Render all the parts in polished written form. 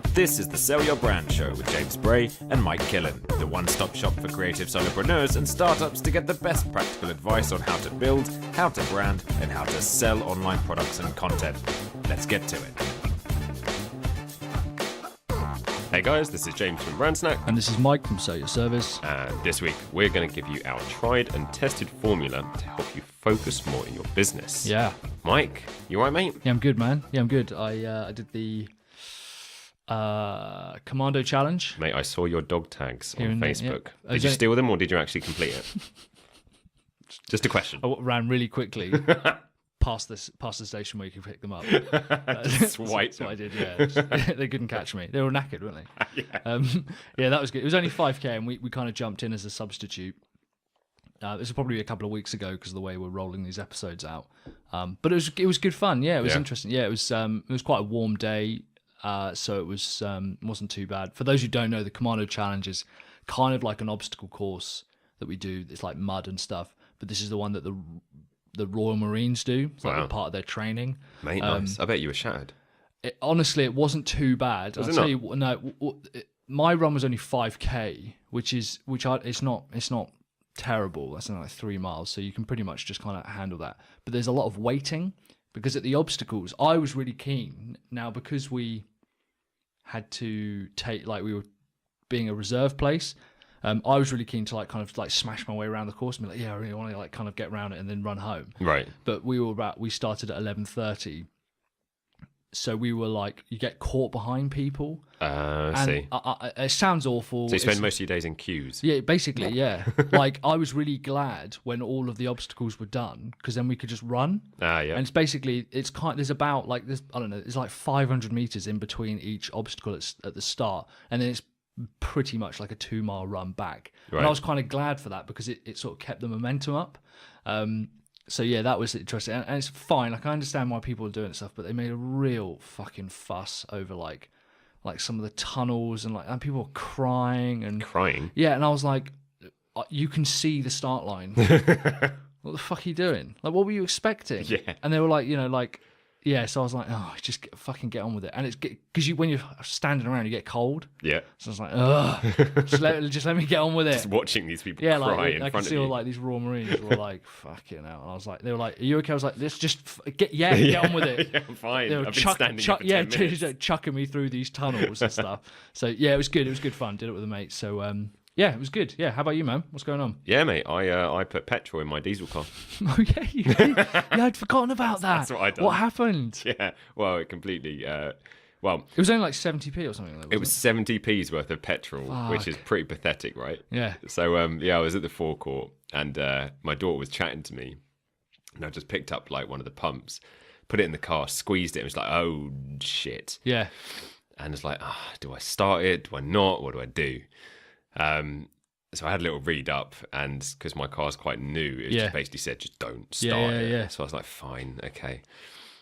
This is the Sell Your Brand Show with James Bray and Mike Killen, the one-stop shop for creative solopreneurs and startups to get the best practical advice on how to build, how to brand, and how to sell online products and content. Let's get to it. Hey guys, this is James from Brand Snack. And this is Mike from Sell Your Service. And this week, we're going to give you our tried and tested formula to help you focus more in your business. Yeah. Mike, you all right, mate? Yeah, I'm good, man. Yeah, I'm good. I did the Commando Challenge. Mate, I saw your dog tags Here on and Facebook. yeah. Did you steal them or did you actually complete it? Just a question. I ran really quickly past the station where you can pick them up. Swipe That's what I did, yeah. They couldn't catch me. They were knackered, weren't they? Yeah. Yeah, that was good. It was only 5K and we kind of jumped in as a substitute. This was probably a couple of weeks ago because of the way we're rolling these episodes out. But it was good fun. Yeah, it was interesting. Yeah, it was quite a warm day. So it wasn't too bad. For those who don't know, the Commando Challenge is kind of like an obstacle course that we do. It's like mud and stuff, but this is the one that the Royal Marines do. It's like part of their training. Mate, nice. I bet you were shattered. Honestly, it wasn't too bad. I'll tell you, no, my run was only 5K, it's not terrible. That's only like 3 miles, so you can pretty much just kind of handle that. But there's a lot of waiting because at the obstacles, I was really keen. Now, because we had to take, like, we were being a reserve place, I was really keen to kind of smash my way around the course and be like, yeah, I really want to kind of get around it and then run home. Right. But we started at 11:30. So we were like, you get caught behind people. I see. It sounds awful. So you spend most of your days in queues? Yeah, basically, yeah. Like, I was really glad when all of the obstacles were done because then we could just run. Yeah. And it's basically, there's about like this, I don't know, it's like 500 meters in between each obstacle at the start. And then it's pretty much like a 2-mile run back. Right. And I was kind of glad for that because it sort of kept the momentum up. So yeah, that was interesting, and it's fine. Like, I understand why people are doing stuff, but they made a real fucking fuss over like some of the tunnels and people were crying. Yeah, and I was like, you can see the start line. What the fuck are you doing? Like, what were you expecting? Yeah. And they were like, yeah. So I was like, oh, just fucking get on with it. And it's because when you're standing around, you get cold. Yeah. So I was like, ugh, just let me get on with it. Just watching these people cry in I front could of see you. all like these Royal Marines were like, fucking hell. And I was like, they were like, are you okay? I was like, let's just get on with it. Yeah, I'm fine. They were I've been standing here for 10 minutes. chucking me through these tunnels and stuff. So yeah, it was good. It was good fun. Did it with a mate. So yeah, it was good. Yeah, how about you, man? What's going on? Yeah, mate. I put petrol in my diesel car. Oh yeah, you did. Yeah, I'd forgotten about that. That's what I done. What happened? Yeah. Well, it completely. It was only like 70p or something. It was 70p's worth of petrol, which is pretty pathetic, right? Yeah. So I was at the forecourt and my daughter was chatting to me, and I just picked up like one of the pumps, put it in the car, squeezed it, and was like, oh shit. Yeah. And it's like, do I start it? Do I not? What do I do? So I had a little read up, and because my car's quite new, it just basically said, just don't start it. Yeah. So I was like, fine, okay.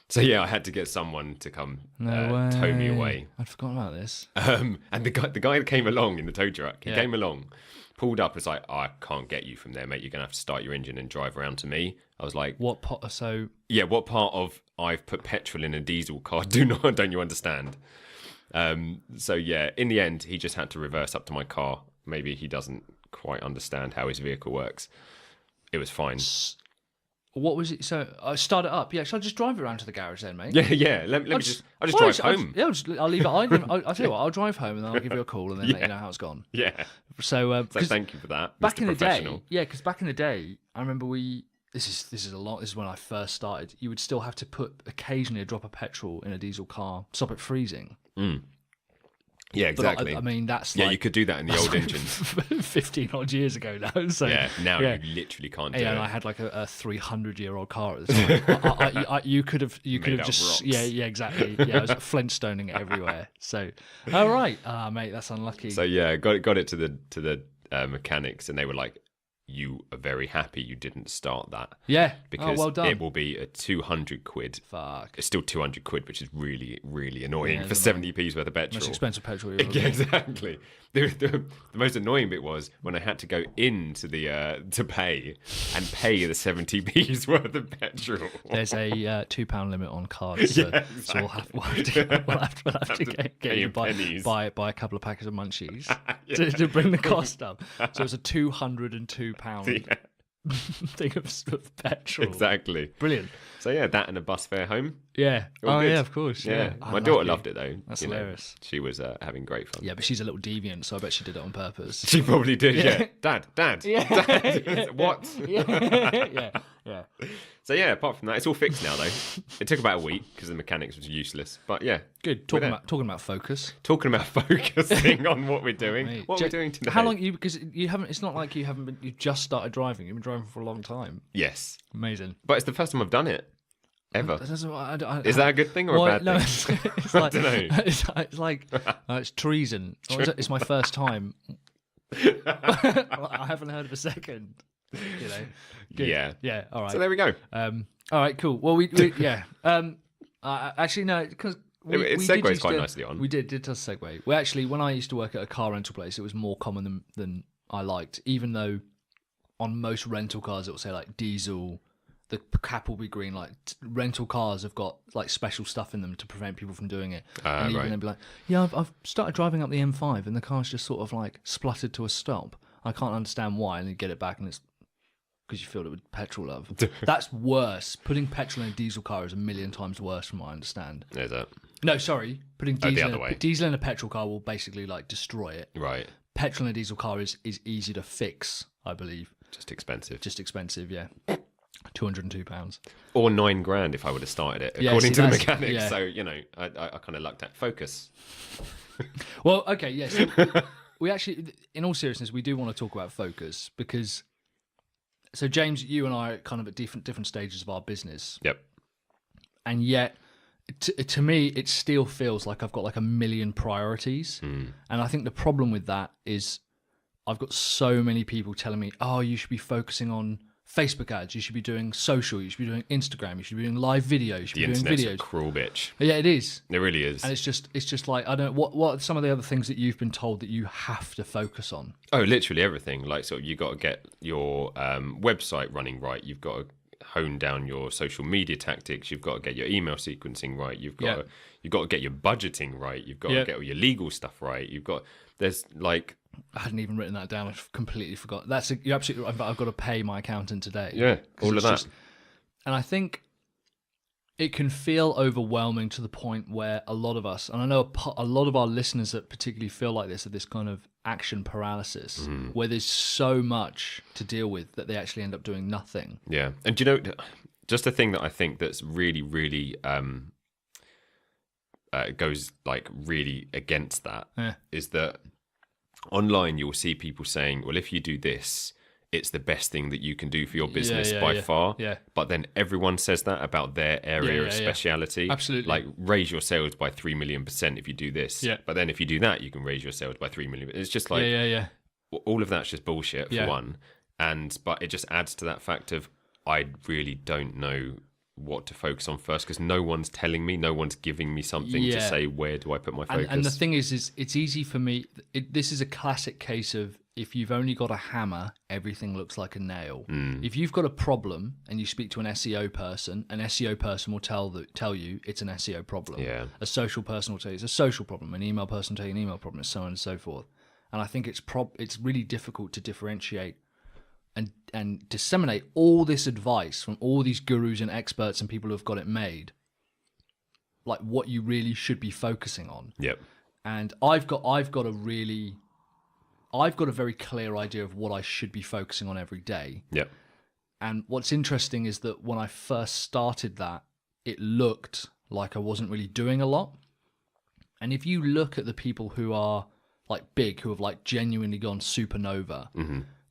So yeah, I had to get someone to come tow me away. I'd forgotten about this. And the guy that came along in the tow truck, he came along, pulled up, was like, I can't get you from there, mate. You're gonna have to start your engine and drive around to me. I was like, what part? What part of I've put petrol in a diesel car don't you understand? So yeah, in the end, he just had to reverse up to my car. Maybe he doesn't quite understand how his vehicle works. It was fine. What was it? So I start it up. Yeah, shall I just drive it around to the garage then, mate? Yeah. I'll just drive home. I'll leave it. I'll tell you what. I'll drive home and then I'll give you a call and then let you know how it's gone. Yeah. So thank you for that. Back Mr. in the day, because back in the day, I remember This is when I first started. You would still have to put occasionally a drop of petrol in a diesel car, stop it freezing. Mm. Yeah, exactly. But I mean, that's you could do that in the old engines. 15 odd years ago now. So now you literally can't do it. And I had like a 300-year-old car at the time. You could have just rocks. exactly. Yeah, I was Flintstoning it everywhere. So right, mate, that's unlucky. So yeah, got it to the mechanics, and they were like, you are very happy you didn't start that. Yeah. Because well done. it will be a 200 quid. Fuck. It's still 200 quid, which is really, really annoying for 70p's worth of petrol. Most expensive petrol. Yeah, exactly. The most annoying bit was when I had to go into the to pay the 70p's worth of petrol. There's a £2 limit on cards, so, exactly. So we'll have to get you to buy a couple of packets of munchies to bring the cost up. So it's a £202 thing of petrol. Exactly. Brilliant. So yeah, that and a bus fare home. Yeah. All good. Yeah, of course. Yeah. My daughter loved it though. That's hilarious. She was having great fun. Yeah, but she's a little deviant, so I bet she did it on purpose. She probably did. Yeah. Dad. Yeah. Dad. What? Yeah. So yeah, apart from that, it's all fixed now though. It took about a week because the mechanics was useless. But yeah, good. Talking about focus. Talking about focusing on what we're doing. Mate, what we're doing today. How long? Because you haven't. It's not like you haven't been. You just started driving. You've been driving for a long time. Yes. Amazing. But it's the first time I've done it ever. Is that a good thing or a bad thing? It's like, I don't know. It's like it's treason. It's my first time. I haven't heard of a second. Good. Yeah. All right. So there we go. All right. Cool. Well, we yeah. Actually, no, because it segues quite nicely on. We did just segue. Well, actually, when I used to work at a car rental place, it was more common than I liked. Even though on most rental cars, it will say like diesel. The cap will be green. Like rental cars have got like special stuff in them to prevent people from doing it. And even they'd be like, yeah, I've started driving up the M5 and the car's just sort of like spluttered to a stop. I can't understand why. And then get it back and it's because you filled it with petrol, love. That's worse. Putting petrol in a diesel car is 1,000,000 times worse from what I understand. Is that? No, sorry. Putting diesel in a petrol car will basically like destroy it. Right. Petrol in a diesel car is easy to fix, I believe. Just expensive, yeah. £202. Or $9,000 if I would have started it, according to the mechanics. Yeah. So, I kind of lucked at focus. Well, okay, yes. Yeah, so we actually, in all seriousness, we do want to talk about focus because, so James, you and I are kind of at different stages of our business. Yep. And yet, to me, it still feels like I've got like 1,000,000 priorities. And I think the problem with that is I've got so many people telling me, oh, you should be focusing on Facebook ads, you should be doing social, you should be doing Instagram, you should be doing live videos, you should be doing videos. The internet's a cruel bitch. Yeah, it is. It really is. And it's just like, I don't know, what are some of the other things that you've been told that you have to focus on? Oh, literally everything. Like, so you got to get your website running right. You've got to hone down your social media tactics. You've got to get your email sequencing right. You've got to get your budgeting right. You've got to get all your legal stuff right. There's like, I hadn't even written that down. I completely forgot. You're absolutely right. I've got to pay my accountant today. Yeah, all of that. And I think it can feel overwhelming to the point where a lot of us, and I know a lot of our listeners that particularly feel like this, are this kind of action paralysis, where there's so much to deal with that they actually end up doing nothing. Yeah, and just the thing that I think that's really, really goes like really against that is that online you'll see people saying, well, if you do this, it's the best thing that you can do for your business by far. Yeah. But then everyone says that about their area of speciality. Yeah. Absolutely. Like raise your sales by 3,000,000% if you do this. Yeah. But then if you do that, you can raise your sales by 3,000,000. It's just like all of that's just bullshit for one. But it just adds to that fact of I really don't know what to focus on first because no one's telling me, no one's giving me something to say where do I put my focus. And the thing is it's easy for me. This is a classic case of if you've only got a hammer, everything looks like a nail. If you've got a problem and you speak to an SEO person will tell you it's an SEO problem. Yeah. A social person will tell you it's a social problem. An email person will tell you an email problem, and so on and so forth. And I think it's really difficult to differentiate and disseminate all this advice from all these gurus and experts and people who have got it made, like what you really should be focusing on. Yep. And I've got a very clear idea of what I should be focusing on every day. Yep. And what's interesting is that when I first started that, it looked like I wasn't really doing a lot. And if you look at the people who are like big, who have like genuinely gone supernova,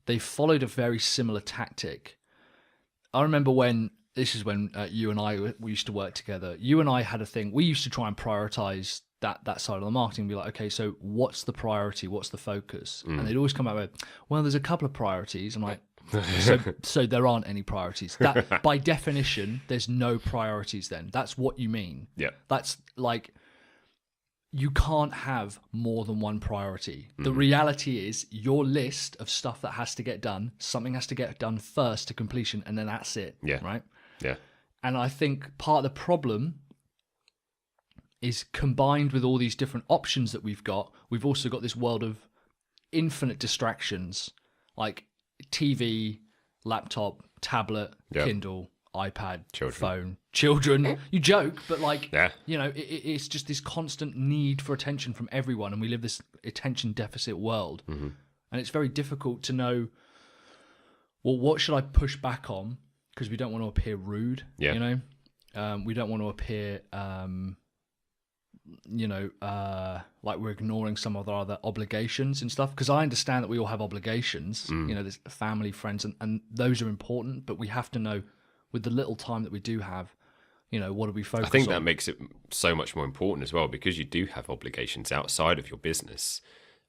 they followed a very similar tactic. I remember when you and I we used to work together. You and I had a thing. We used to try and prioritize that side of the marketing and be like, okay, so what's the priority? What's the focus? And they'd always come out with, well, there's a couple of priorities. I'm like, So there aren't any priorities. That by definition, there's no priorities then. That's what you mean. Yeah. That's like, you can't have more than one priority. The reality is your list of stuff that has to get done, something has to get done first to completion, and then that's it. Yeah. Right? Yeah. And I think part of the problem is, combined with all these different options that we've also got this world of infinite distractions, like TV, laptop, tablet, Kindle, iPad, phone, children. You joke, but like, you know, it's just this constant need for attention from everyone, and we live this attention deficit world. And it's very difficult to know, well, what should I push back on? Because we don't want to appear rude, you know? We don't want to appear, you know, like we're ignoring some of our other obligations and stuff. Because I understand that we all have obligations, you know, there's family, friends, and those are important, but we have to know, with the little time that we do have, you know, what do we focus on? I think that makes it so much more important as well, because you do have obligations outside of your business.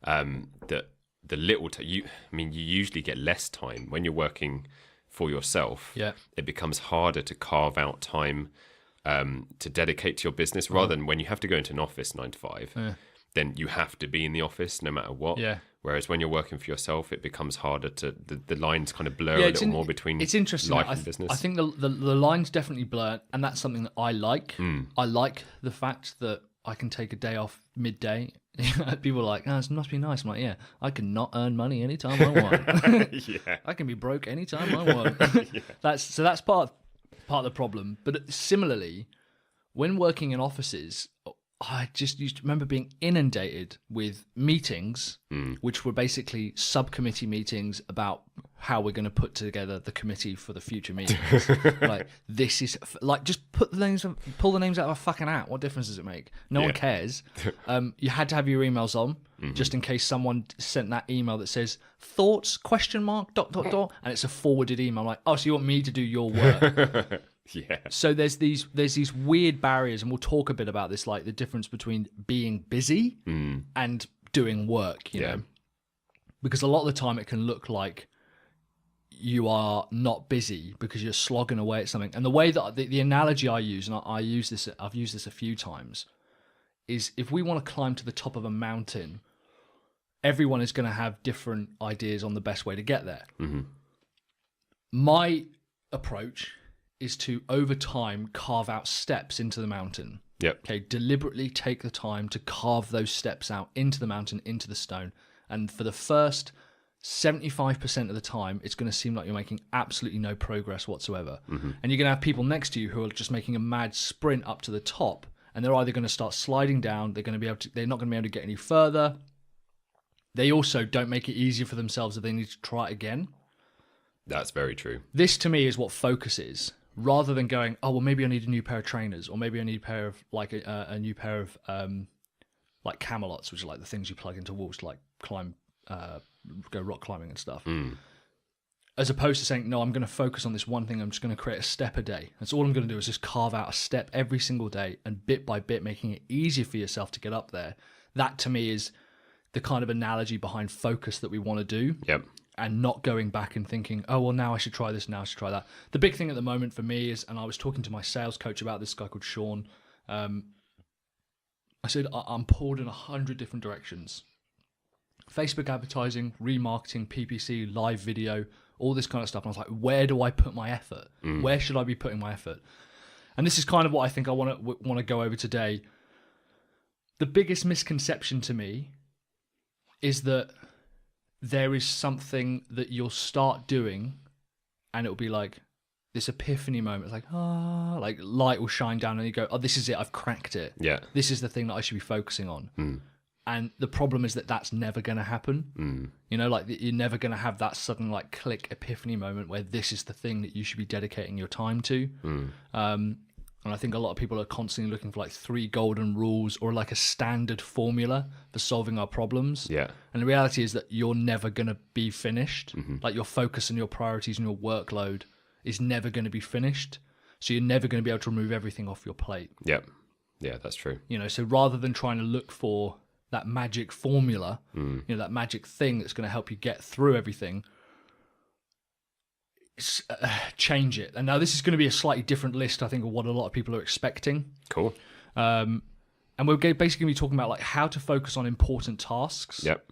That the little you usually get less time when you're working for yourself. Yeah, it becomes harder to carve out time to dedicate to your business, rather than when you have to go into an office 9 to 5. Then you have to be in the office no matter what. Yeah. Whereas when you're working for yourself, it becomes harder to the lines kind of blur a little more between. It's interesting. Life and business. I think the lines definitely blur, and that's something that I like. I like the fact that I can take a day off midday. People are like, "Oh, it must be nice." I'm like, "Yeah, I can not earn money anytime I want. I can be broke anytime I want." That's part of the problem. But similarly, when working in offices, I just used to remember being inundated with meetings, which were basically subcommittee meetings about how we're going to put together the committee for the future meetings. Like, this is like, just pull the names out of a fucking hat. What difference does it make? No one cares. You had to have your emails on, just in case someone sent that email that says thoughts ? And it's a forwarded email. I'm like, oh, so you want me to do your work? Yeah. So there's these weird barriers, and we'll talk a bit about this, like the difference between being busy and doing work, you know, because a lot of the time it can look like you are not busy because you're slogging away at something. And the way that the analogy I use, and I've used this a few times, is if we want to climb to the top of a mountain, everyone is going to have different ideas on the best way to get there. My approach is to, over time, carve out steps into the mountain. Okay, deliberately take the time to carve those steps out into the mountain, into the stone. And for the first 75% of the time, it's going to seem like you're making absolutely no progress whatsoever. And you're going to have people next to you who are just making a mad sprint up to the top, and they're either going to start sliding down, they're not going to be able to get any further. They also don't make it easier for themselves if they need to try it again. That's very true. This, to me, is what focus is. Rather than going, oh, well, maybe I need a new pair of trainers, or maybe I need a pair of, like, a new pair of, like, Camelots, which are like the things you plug into walls to, like, climb, go rock climbing and stuff. As opposed to saying, no, I'm going to focus on this one thing, I'm just going to create a step a day. That's all I'm going to do, is just carve out a step every single day, and bit by bit making it easier for yourself to get up there. That, to me, is the kind of analogy behind focus that we want to do. And not going back and thinking, oh, well, now I should try this, now I should try that. The big thing at the moment for me is, and I was talking to my sales coach about this, guy called Sean. I said, I'm pulled in 100 different directions. Facebook advertising, remarketing, PPC, live video, all this kind of stuff. And I was like, where do I put my effort? Where should I be putting my effort? And this is kind of what I think I want to go over today. The biggest misconception to me is that there is something that you'll start doing, and it'll be like this epiphany moment. It's like, like light will shine down, and you go, oh, this is it. I've cracked it. This is the thing that I should be focusing on. And the problem is that that's never going to happen. You know, like, you're never going to have that sudden, like, click epiphany moment where this is the thing that you should be dedicating your time to. And I think a lot of people are constantly looking for, like, 3 golden rules or, like, a standard formula for solving our problems. And the reality is that you're never going to be finished. Like, your focus and your priorities and your workload is never going to be finished. So you're never going to be able to remove everything off your plate. Yeah, that's true. You know, so rather than trying to look for that magic formula, you know, that magic thing that's going to help you get through everything, change it. And now this is going to be a slightly different list, I think, of what a lot of people are expecting. Cool. And we're basically going to be talking about like how to focus on important tasks. Yep.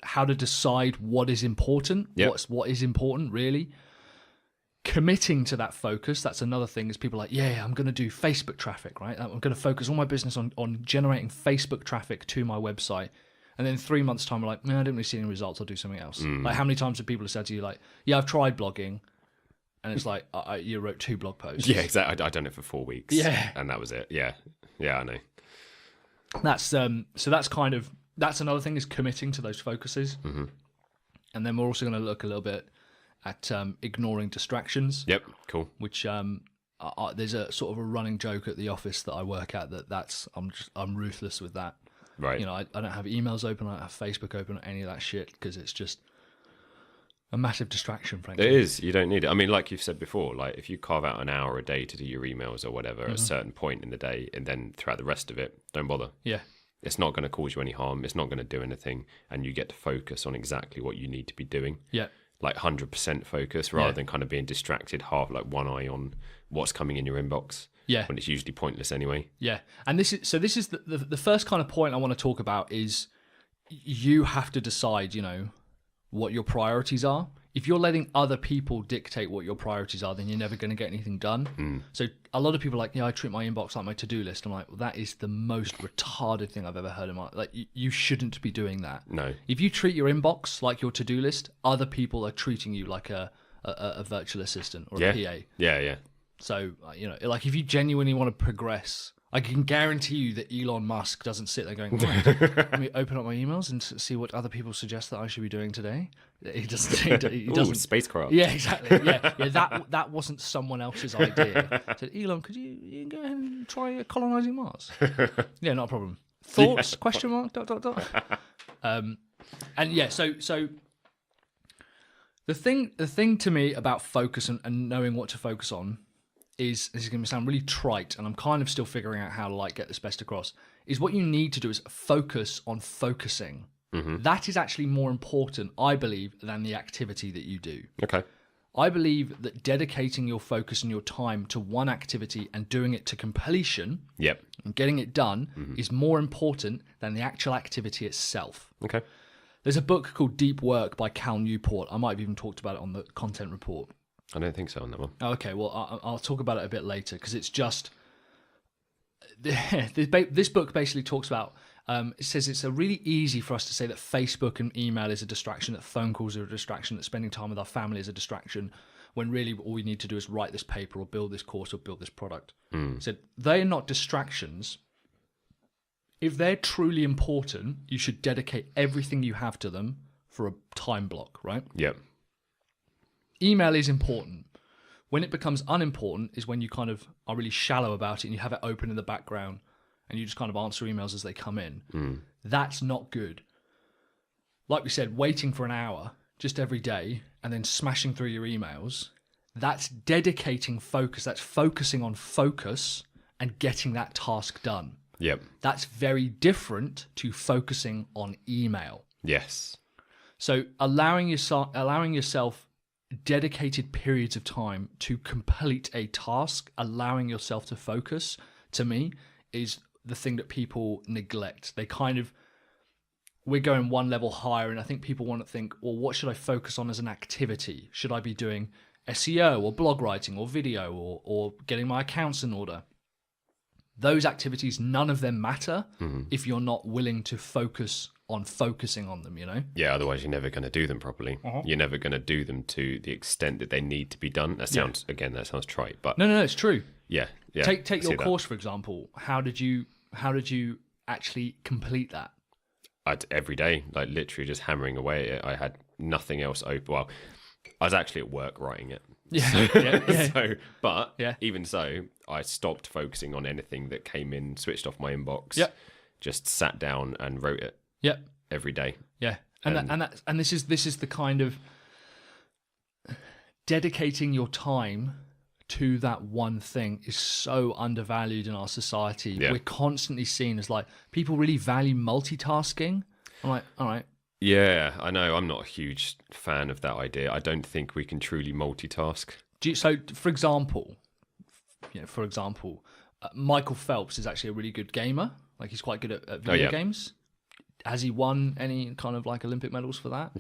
How to decide what is important. Yep. What is important, really. Committing to that focus. That's another thing, is people are like, yeah, I'm going to do Facebook traffic, right? I'm going to focus all my business on generating Facebook traffic to my website. And then 3 months' time, we're like, man, I didn't really see any results. I'll do something else. Like, how many times have people said to you, like, yeah, I've tried blogging. And it's like, you wrote 2 blog posts. Yeah, exactly. I'd done it for 4 weeks. Yeah. And that was it. Yeah. Yeah, I know. That's so that's kind of, that's another thing, is committing to those focuses. Mm-hmm. And then we're also going to look a little bit at ignoring distractions. Yep, cool. Which there's a sort of a running joke at the office that I work at I'm ruthless with that. Right. You know, I don't have emails open, I don't have Facebook open, or any of that shit, because it's just a massive distraction, frankly. It is. You don't need it. I mean, like you've said before, like if you carve out an hour a day to do your emails or whatever at a certain point in the day, and then throughout the rest of it, don't bother. Yeah. It's not going to cause you any harm. It's not going to do anything. And you get to focus on exactly what you need to be doing. Yeah. Like 100% focus, rather than kind of being distracted, half like one eye on what's coming in your inbox. Yeah. When it's usually pointless anyway. Yeah. And this is the first kind of point I want to talk about, is you have to decide, you know, what your priorities are. If you're letting other people dictate what your priorities are, then you're never going to get anything done. So a lot of people are like, yeah, I treat my inbox like my to-do list. I'm like, well, that is the most retarded thing I've ever heard in my life. Like, you shouldn't be doing that. No. If you treat your inbox like your to-do list, other people are treating you like a virtual assistant or a PA. Yeah, yeah. So, you know, like if you genuinely want to progress, I can guarantee you that Elon Musk doesn't sit there going, right, let me open up my emails and see what other people suggest that I should be doing today. He doesn't. He doesn't. Spacecraft. Yeah, exactly. Yeah. That wasn't someone else's idea. I said, Elon, could you go ahead and try colonizing Mars? Yeah, not a problem. Thoughts? Yeah. Question mark. ... And yeah, so the thing to me about focus and knowing what to focus on is, this is going to sound really trite, and I'm kind of still figuring out how to like get this best across, is what you need to do is focus on focusing. Mm-hmm. That is actually more important, I believe, than the activity that you do. Okay. I believe that dedicating your focus and your time to one activity and doing it to completion, and getting it done, is more important than the actual activity itself. Okay. There's a book called Deep Work by Cal Newport. I might have even talked about it on the content report. I don't think so on that one. Okay, well, I'll talk about it a bit later, because it's just... this book basically talks about... it says it's really easy for us to say that Facebook and email is a distraction, that phone calls are a distraction, that spending time with our family is a distraction, when really all we need to do is write this paper or build this course or build this product. So they're not distractions. If they're truly important, you should dedicate everything you have to them for a time block, right? Yep. Email is important. When it becomes unimportant is when you kind of are really shallow about it and you have it open in the background and you just kind of answer emails as they come in. That's not good. Like we said, waiting for an hour just every day and then smashing through your emails, that's dedicating focus. That's focusing on focus and getting that task done. Yep. That's very different to focusing on email. Yes. So allowing yourself dedicated periods of time to complete a task, allowing yourself to focus, to me, is the thing that people neglect. We're going one level higher, and I think people want to think, well, what should I focus on as an activity? Should I be doing SEO or blog writing or video or getting my accounts in order? Those activities, none of them matter if you're not willing to focus on focusing on them, you know? Yeah, otherwise you're never going to do them properly. You're never going to do them to the extent that they need to be done. That sounds trite, but no, it's true. Yeah. Take your course, for example. How did you actually complete that? Every day, like literally just hammering away at it. I had nothing else open. Well, I was actually at work writing it. Even so, I stopped focusing on anything that came in, switched off my inbox, just sat down and wrote it. Every day. Yeah. And this is the kind of dedicating your time to that one thing is so undervalued in our society. We're constantly seen as like, people really value multitasking. I'm like, all right. Yeah, I know. I'm not a huge fan of that idea. I don't think we can truly multitask. So, for example, Michael Phelps is actually a really good gamer. Like, he's quite good at video games. Has he won any kind of like Olympic medals for that?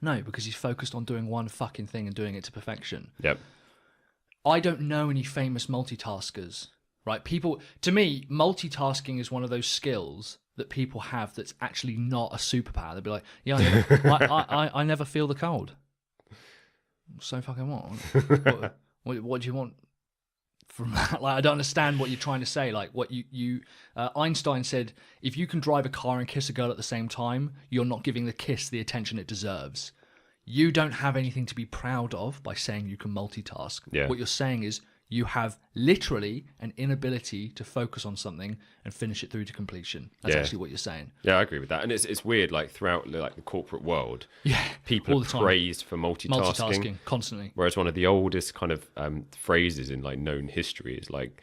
No, because he's focused on doing one fucking thing and doing it to perfection. Yep. I don't know any famous multitaskers, right? To me, multitasking is one of those skills that people have that's actually not a superpower. They'll be like, yeah, I never feel the cold. So fucking what? What do you want from that? Like, I don't understand what you're trying to say. Like, what Einstein said, if you can drive a car and kiss a girl at the same time, you're not giving the kiss the attention it deserves. You don't have anything to be proud of by saying you can multitask. Yeah. What you're saying is you have literally an inability to focus on something and finish it through to completion. That's actually what you're saying. Yeah, I agree with that. And it's weird, like throughout like the corporate world, people are praised for multitasking constantly. Whereas one of the oldest kind of phrases in like known history is like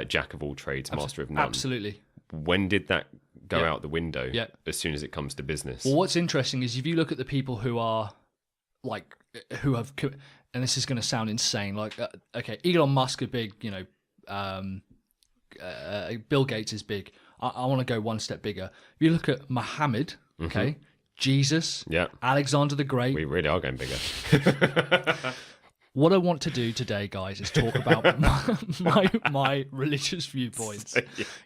jack of all trades, master of none. Absolutely. When did that go out the window? As soon as it comes to business. Well, what's interesting is if you look at the people who have, and this is going to sound insane, like, okay, Elon Musk is big, Bill Gates is big. I want to go one step bigger. If you look at Muhammad, okay, Jesus, Alexander the Great. We really are going bigger. What I want to do today, guys, is talk about my religious viewpoints.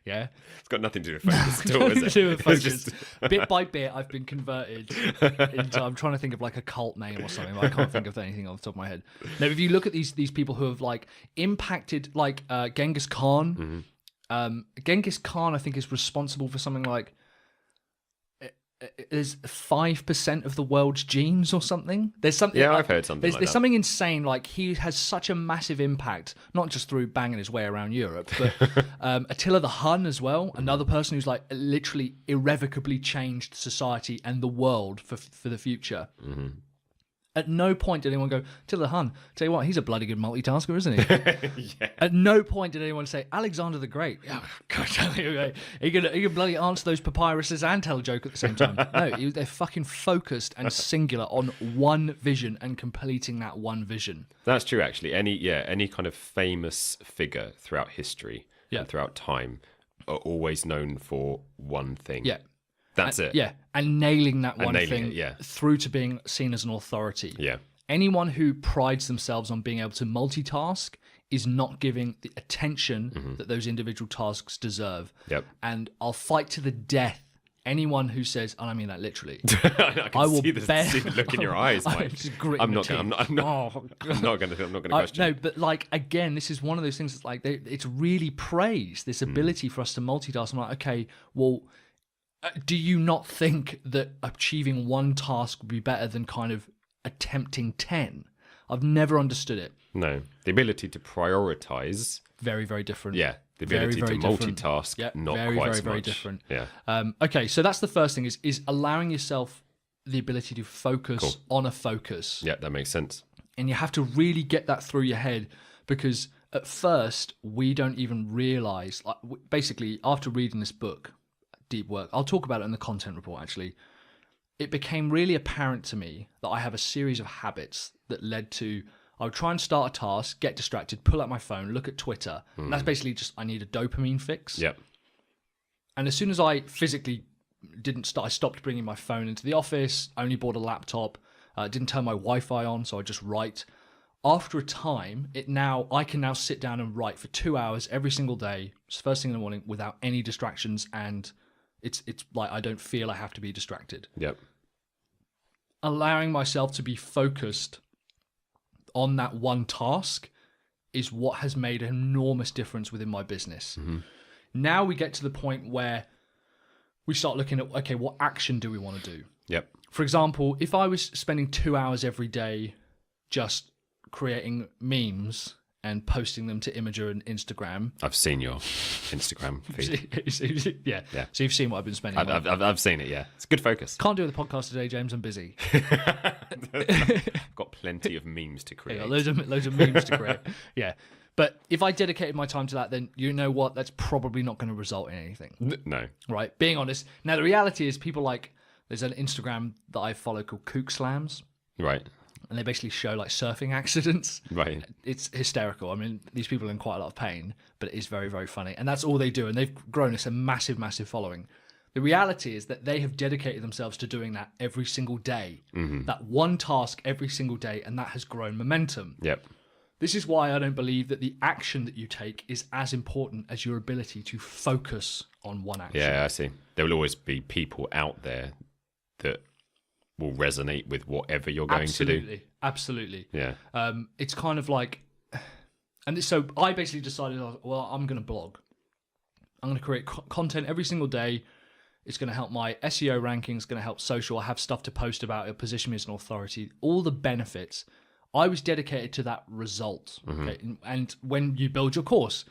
Yeah. It's got nothing to do with focus at all, is it? Just... Bit by bit, I've been converted into... I'm trying to think of like a cult name or something, but I can't think of anything off the top of my head. Now, if you look at these people who have like impacted, like Genghis Khan, Genghis Khan, I think, is responsible for something like... There's 5% of the world's genes or something. There's something. Yeah, I've heard something. There's something insane. Like, he has such a massive impact, not just through banging his way around Europe, but Attila the Hun as well. Another person who's like literally irrevocably changed society and the world for the future. Mm-hmm. At no point did anyone go, Attila the Hun, tell you what, he's a bloody good multitasker, isn't he? At no point did anyone say, Alexander the Great, God, he can bloody answer those papyruses and tell a joke at the same time. No, they're fucking focused and singular on one vision and completing that one vision. That's true, actually. Any kind of famous figure throughout history and throughout time are always known for one thing. Yeah. That's it. Yeah, and nailing that one thing through to being seen as an authority. Yeah. Anyone who prides themselves on being able to multitask is not giving the attention that those individual tasks deserve. Yep. And I'll fight to the death anyone who says, and I mean that literally, I will see the look in your eyes, Mike. I'm not going to question. No, but like, again, this is one of those things that's like, it's really praised, this ability for us to multitask. I'm like, okay, well, do you not think that achieving one task would be better than kind of attempting 10? I've never understood it. No. The ability to prioritize. Very, very different. Yeah. The ability to multitask, not quite so much. Very different. Yeah. Okay, so that's the first thing is allowing yourself the ability to focus on a focus. Yeah, that makes sense. And you have to really get that through your head, because at first we don't even realize, like, basically after reading this book, Deep Work, I'll talk about it in the content report actually, it became really apparent to me that I have a series of habits that led to, I would try and start a task, get distracted, pull out my phone, look at Twitter, and that's basically just, I need a dopamine fix. Yep. And as soon as I physically I stopped bringing my phone into the office, only bought a laptop, didn't turn my Wi-Fi on, so I just write. After a time, I can now sit down and write for 2 hours every single day, first thing in the morning, without any distractions, and it's like I don't feel I have to be distracted. Yep. Allowing myself to be focused on that one task is what has made an enormous difference within my business. Mm-hmm. Now we get to the point where we start looking at, okay, what action do we want to do? Yep. For example, if I was spending 2 hours every day just creating memes and posting them to Imager and Instagram. I've seen your Instagram feed. Yeah. So you've seen what I've been spending. I've seen it, yeah. It's good focus. Can't do the podcast today, James. I'm busy. Got plenty of memes to create. Yeah, loads of memes to create. Yeah. But if I dedicated my time to that, then you know what? That's probably not going to result in anything. No. Right? Being honest. Now, the reality is people like There's an Instagram that I follow called Kook Slams. Right. And they basically show like surfing accidents. Right. It's hysterical. I mean, these people are in quite a lot of pain, but it is very, very funny. And that's all they do. And they've grown this a massive, massive following. The reality is that they have dedicated themselves to doing that every single day. That one task every single day, and that has grown momentum. Yep. This is why I don't believe that the action that you take is as important as your ability to focus on one action. Yeah, I see. There will always be people out there that will resonate with whatever you're going to do. Absolutely. Yeah. It's kind of like, and so I basically decided, well, I'm going to blog. I'm going to create content every single day. It's going to help my SEO rankings, going to help social. I have stuff to post about it, position me as an authority, all the benefits. I was dedicated to that result. Okay? And when you build your course,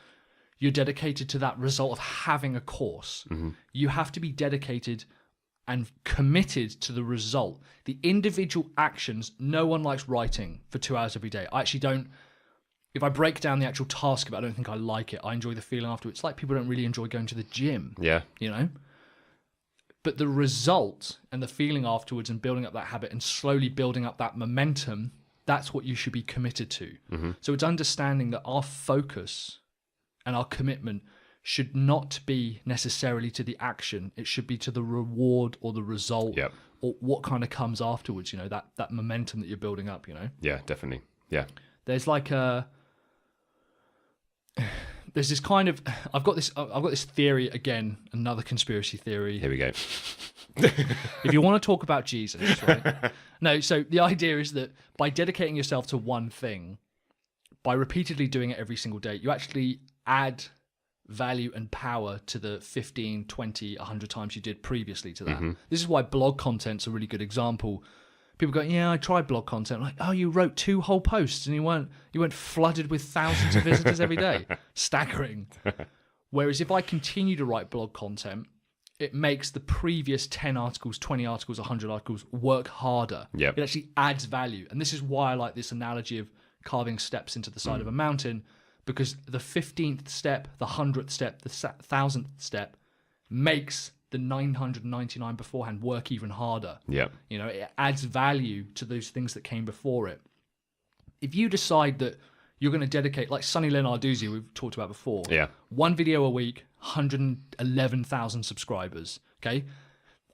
you're dedicated to that result of having a course. You have to be dedicated and committed to the result. The individual actions, no one likes writing for 2 hours every day. I actually don't. If I break down the actual task of it, I don't think I like it. I enjoy the feeling afterwards. It's like people don't really enjoy going to the gym. Yeah. You know? But the result and the feeling afterwards and building up that habit and slowly building up that momentum, that's what you should be committed to. So it's understanding that our focus and our commitment should not be necessarily to the action. It should be to the reward or the result or what kind of comes afterwards, you know, that momentum that you're building up, you know? Yeah, definitely. Yeah. There's like there's this kind of, I've got this theory, again, another conspiracy theory. Here we go. If you want to talk about Jesus, right? No, so the idea is that by dedicating yourself to one thing, by repeatedly doing it every single day, you actually add value and power to the 15, 20, 100 times you did previously to that. This is why blog content's a really good example. People go, yeah, I tried blog content. I'm like, oh, you wrote 2 whole posts and you weren't flooded with thousands of visitors every day. Staggering. Whereas if I continue to write blog content, it makes the previous 10 articles, 20 articles, 100 articles work harder. Yep. It actually adds value. And this is why I like this analogy of carving steps into the side of a mountain, because the 15th step, the 100th step, the 1000th step makes the 999 beforehand work even harder. Yeah. You know, it adds value to those things that came before it. If you decide that you're going to dedicate, like Sunny Lenarduzzi we've talked about before, one video a week, 111,000 subscribers, okay?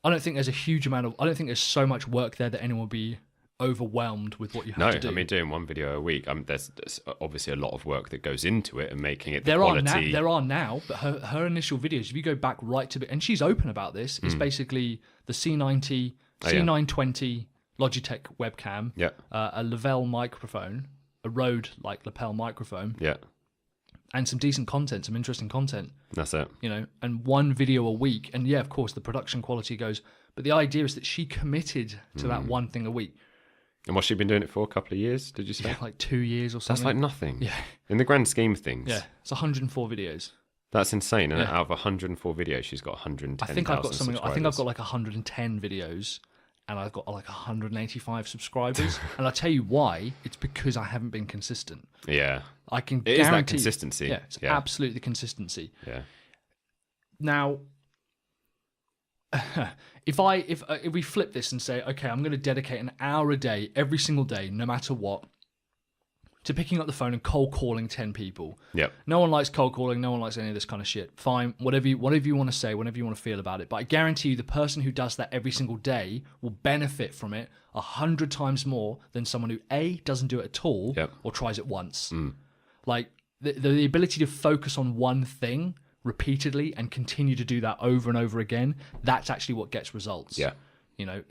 I don't think there's so much work there that anyone will be overwhelmed with what you have to do. No, I mean, doing one video a week, there's obviously a lot of work that goes into it and making it there are now, but her initial videos, if you go back right to it, and she's open about this, is basically the C90, C920 Logitech webcam, a Lavelle microphone, a Rode like lapel microphone, and some decent content, some interesting content. That's it. You know, and one video a week, and of course the production quality goes, but the idea is that she committed to that one thing a week. And what's she been doing it for? A couple of years, did you say? Yeah, like 2 years or something. That's like nothing. Yeah. In the grand scheme of things. Yeah, it's 104 videos. That's insane. And out of 104 videos, she's got 110,000 I think I've got subscribers. like 110 videos, and I've got like 185 subscribers. And I'll tell you why. It's because I haven't been consistent. Yeah. I can guarantee. It is that consistency. Yeah, it's absolutely the consistency. Yeah. Now, if we flip this and say, okay, I'm going to dedicate an hour a day, every single day, no matter what, to picking up the phone and cold calling 10 people. Yep. No one likes cold calling. No one likes any of this kind of shit. Fine, whatever you want to say, whatever you want to feel about it. But I guarantee you, the person who does that every single day will benefit from it 100 times more than someone who doesn't do it at all or tries it once. Like the ability to focus on one thing repeatedly and continue to do that over and over again, that's actually what gets results. Yeah. You know,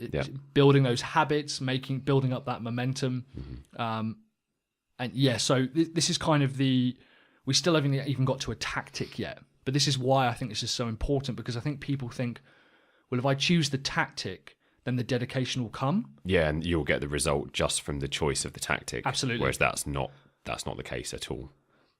building those habits, building up that momentum. So this is kind of we still haven't even got to a tactic yet, but this is why I think this is so important, because I think people think, well, if I choose the tactic, then the dedication will come. Yeah, and you'll get the result just from the choice of the tactic. Absolutely. Whereas that's not the case at all.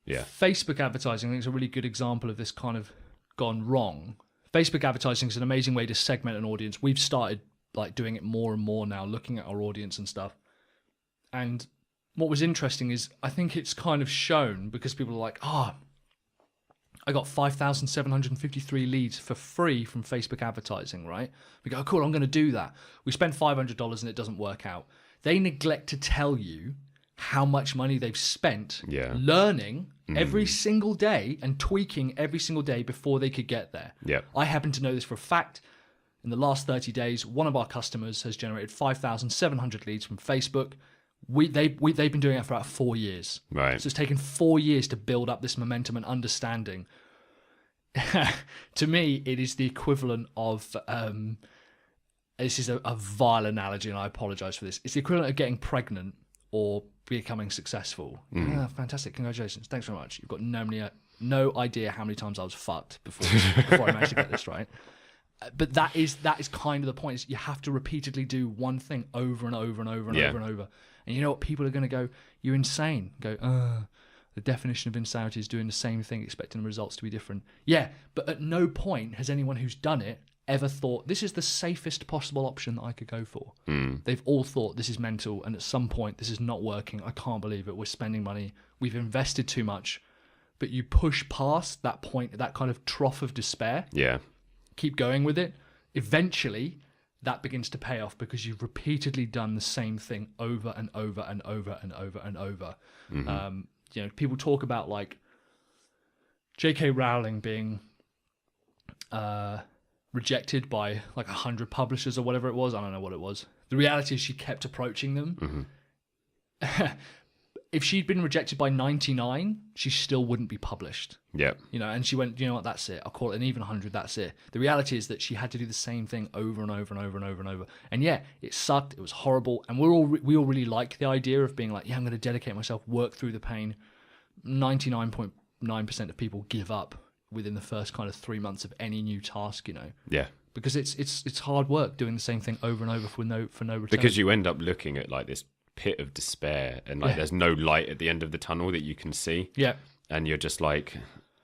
Yeah. Facebook advertising, I think, is a really good example of this kind of gone wrong. Facebook advertising is an amazing way to segment an audience. We've started like doing it more and more now, looking at our audience and stuff. And what was interesting is I think it's kind of shown, because people are like, I got 5,753 leads for free from Facebook advertising, right? We go, oh, cool, I'm going to do that. We spend $500 and it doesn't work out. They neglect to tell you how much money they've spent learning every single day and tweaking every single day before they could get there. Yeah. I happen to know this for a fact. In the last 30 days, one of our customers has generated 5,700 leads from Facebook. They've been doing it for about 4 years. Right. So it's taken 4 years to build up this momentum and understanding. To me, it is the equivalent of, this is a vile analogy and I apologize for this. It's the equivalent of getting pregnant or becoming successful. Fantastic. Congratulations. Thanks very much. You've got no idea how many times I was fucked before I managed to get this right. But that is kind of the point. Is you have to repeatedly do one thing over and over and over and over and over. And you know what? People are going to go, you're insane. Go, the definition of insanity is doing the same thing, expecting the results to be different. Yeah, but at no point has anyone who's done it ever thought, this is the safest possible option that I could go for. They've all thought, this is mental, and at some point, this is not working. I can't believe it. We're spending money. We've invested too much. But you push past that point, that kind of trough of despair. Yeah. Keep going with it. Eventually, that begins to pay off because you've repeatedly done the same thing over and over and over and over and over. People talk about like J.K. Rowling being rejected by like 100 publishers or whatever it was. I don't know what it was. The reality is she kept approaching them. If she'd been rejected by 99, she still wouldn't be published. Yeah. And she went, you know what, that's it. I'll call it an even 100, that's it. The reality is that she had to do the same thing over and over and over and over and over. And yeah, it sucked. It was horrible. And we all really like the idea of being like, yeah, I'm going to dedicate myself, work through the pain. 99.9% of people give up within the first kind of 3 months of any new task, Yeah. Because it's hard work doing the same thing over and over for no return. Because you end up looking at like this pit of despair and like there's no light at the end of the tunnel that you can see. Yeah. And you're just like,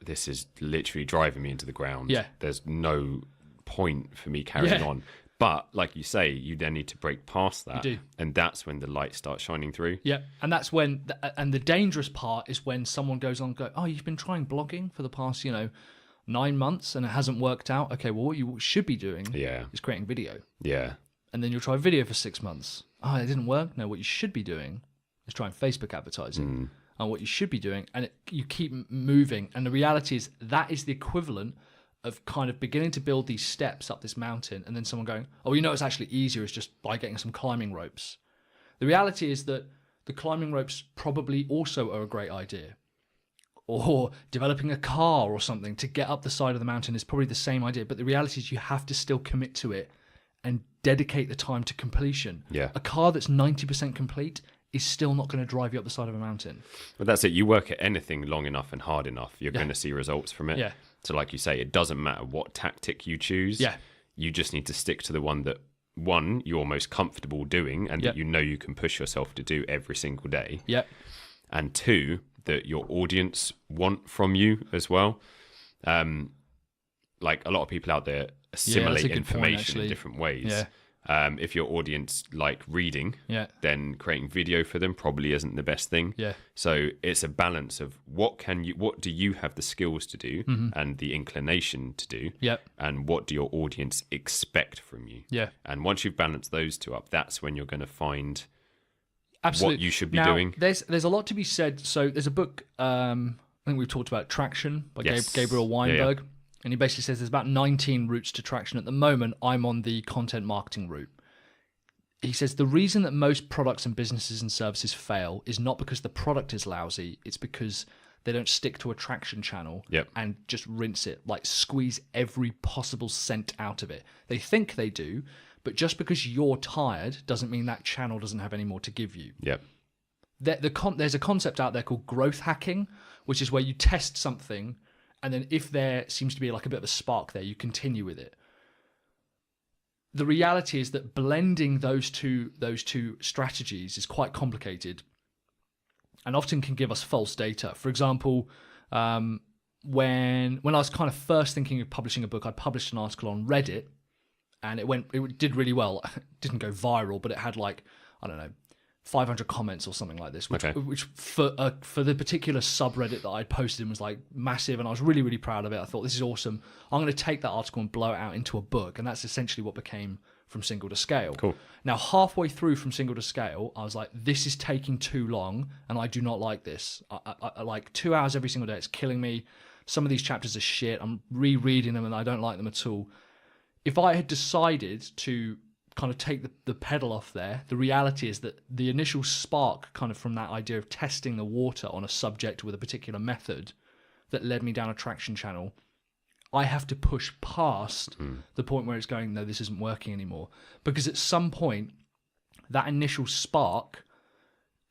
this is literally driving me into the ground. Yeah. There's no point for me carrying on. But like you say, you then need to break past that. You do. And that's when the light starts shining through. Yeah. And that's when, and the dangerous part is when someone goes on, oh, you've been trying blogging for the past, 9 months and it hasn't worked out. Okay, well, what you should be doing is creating video. Yeah. And then you'll try video for 6 months. Oh, it didn't work. No, what you should be doing is trying Facebook advertising. And what you should be doing, and you keep moving. And the reality is that is the equivalent of kind of beginning to build these steps up this mountain and then someone going, oh, it's actually easier. It's just by getting some climbing ropes. The reality is that the climbing ropes probably also are a great idea. Or developing a car or something to get up the side of the mountain is probably the same idea. But the reality is you have to still commit to it and dedicate the time to completion. Yeah. A car that's 90% complete is still not going to drive you up the side of a mountain. But that's it. You work at anything long enough and hard enough, you're going to see results from it. Yeah. So like you say, it doesn't matter what tactic you choose. Yeah. You just need to stick to the one that, one, you're most comfortable doing and that you can push yourself to do every single day. Yeah. And two, that your audience want from you as well. Like a lot of people out there assimilate information in different ways. Yeah. If your audience like reading, then creating video for them probably isn't the best thing. Yeah. So it's a balance of what do you have the skills to do and the inclination to do, and what do your audience expect from you. Yeah. And once you've balanced those two up, that's when you're going to find what you should be doing. There's a lot to be said. So there's a book, I think we've talked about, Traction by Gabriel Weinberg. Yeah. And he basically says there's about 19 routes to traction. At the moment, I'm on the content marketing route. He says the reason that most products and businesses and services fail is not because the product is lousy. It's because they don't stick to a traction channel and just rinse it, like squeeze every possible cent out of it. They think they do, but just because you're tired doesn't mean that channel doesn't have any more to give you. Yep. There's a concept out there called growth hacking, which is where you test something, and then if there seems to be like a bit of a spark there, you continue with it. The reality is that blending those two strategies is quite complicated and often can give us false data. For example, when I was kind of first thinking of publishing a book, I published an article on Reddit, and it did really well. It didn't go viral, but it had like, I don't know, 500 comments or something like this, which for the particular subreddit that I'd posted in was like massive, and I was really, really proud of it. I thought, this is awesome. I'm going to take that article and blow it out into a book, and that's essentially what became From Single to Scale. Cool. Now, halfway through From Single to Scale, I was like, this is taking too long, and I do not like this. I like 2 hours every single day. It's killing me. Some of these chapters are shit. I'm rereading them, and I don't like them at all. If I had decided to kind of take the pedal off there, the reality is that the initial spark kind of from that idea of testing the water on a subject with a particular method that led me down a traction channel, I have to push past the point where it's going, no, this isn't working anymore. Because at some point, that initial spark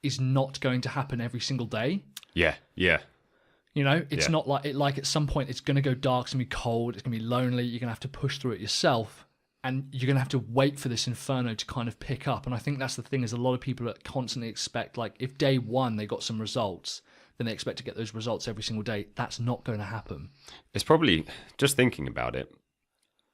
is not going to happen every single day. Yeah. You know, it's not like at some point it's going to go dark, it's going to be cold, it's going to be lonely, you're going to have to push through it yourself. And you're going to have to wait for this inferno to kind of pick up. And I think that's the thing, is a lot of people that constantly expect, like, if day one they got some results, then they expect to get those results every single day. That's not going to happen. It's probably, just thinking about it,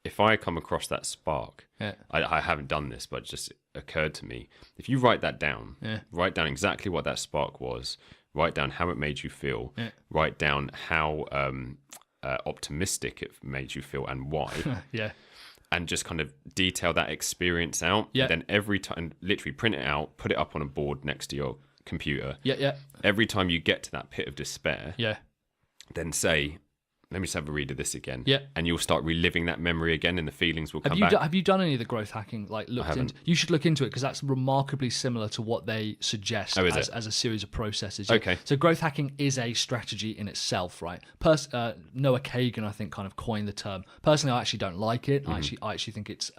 if I come across that spark, I haven't done this, but it just occurred to me. If you write that down, write down exactly what that spark was, write down how it made you feel, write down how optimistic it made you feel and why. And just kind of detail that experience out. Then every time, literally print it out, put it up on a board next to your computer. Every time you get to that pit of despair, then say, let me just have a read of this again. And you'll start reliving that memory again, and the feelings will come back. Have you done any of the growth hacking? Like, you should look into it, because that's remarkably similar to what they suggest as a series of processes. Okay. So growth hacking is a strategy in itself, right? Noah Kagan, I think, kind of coined the term. Personally, I actually don't like it. I actually think it's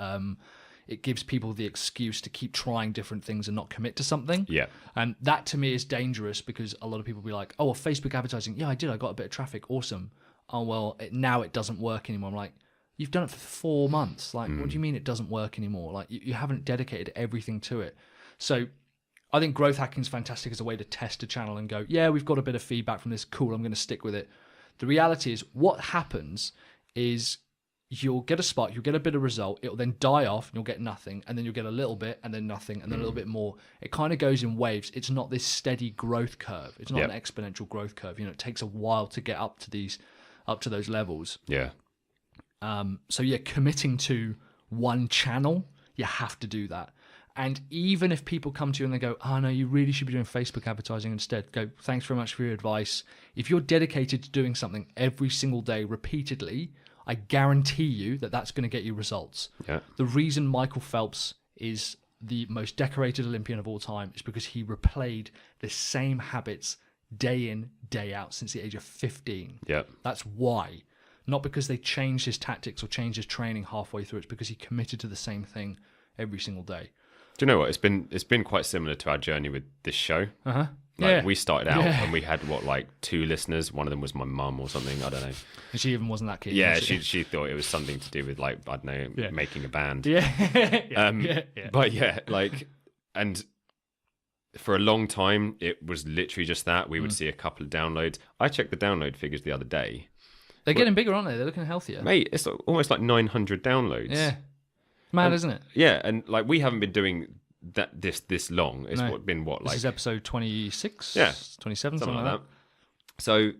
it gives people the excuse to keep trying different things and not commit to something. And that to me is dangerous, because a lot of people will be like, oh, well, Facebook advertising, I got a bit of traffic, awesome. Oh, well, now it doesn't work anymore. I'm like, you've done it for 4 months. Like, what do you mean it doesn't work anymore? Like, you haven't dedicated everything to it. So I think growth hacking is fantastic as a way to test a channel and go, yeah, we've got a bit of feedback from this. Cool, I'm going to stick with it. The reality is, what happens is you'll get a spark, you'll get a bit of result, it'll then die off, and you'll get nothing, and then you'll get a little bit, and then nothing, and then a little bit more. It kind of goes in waves. It's not this steady growth curve. It's not an exponential growth curve. You know, it takes a while to get up to those levels. So committing to one channel, you have to do that. And even if people come to you and they go, oh no, you really should be doing Facebook advertising instead, go, thanks very much for your advice. If you're dedicated to doing something every single day repeatedly, I guarantee you that that's going to get you results. The reason Michael Phelps is the most decorated Olympian of all time is because he replayed the same habits day in, day out since the age of 15. That's why. Not because they changed his tactics or changed his training halfway through. It's because he committed to the same thing every single day. Do you know what? It's been quite similar to our journey with this show. We started out and we had 2 listeners. One of them was my mum or something. I don't know. And she even wasn't that keen. She thought it was something to do with I don't know, making a band. But and for a long time, it was literally just that. We would see a couple of downloads. I checked the download figures the other day. They're getting bigger, aren't they? They're looking healthier. Mate, it's almost like 900 downloads. Yeah. Mad, isn't it? Yeah, and we haven't been doing this long. It's been This is episode 26? 27, something like that. So,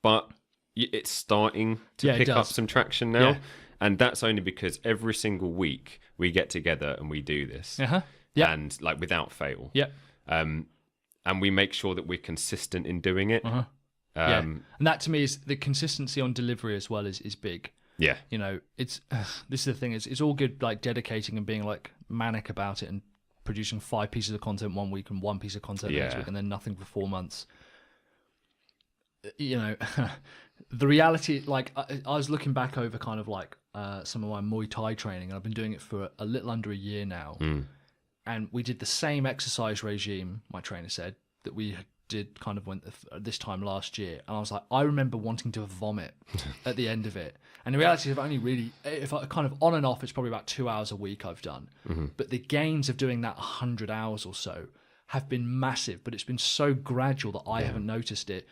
but it's starting to pick up some traction now. Yeah. And that's only because every single week we get together and we do this. And without fail. And we make sure that we're consistent in doing it. And that to me is the consistency on delivery as well is big. You know, it's this is the thing, it's all good dedicating and being manic about it and producing 5 pieces of content one week and 1 piece of content next week and then nothing for 4 months. You know, the reality, I was looking back over kind of some of my Muay Thai training, and I've been doing it for a little under a year now. And we did the same exercise regime, my trainer said, that we did kind of this time last year. And I was like, I remember wanting to vomit at the end of it. And the reality is, if I kind of on and off, it's probably about 2 hours a week I've done. But the gains of doing that 100 hours or so have been massive, but it's been so gradual that I haven't noticed it.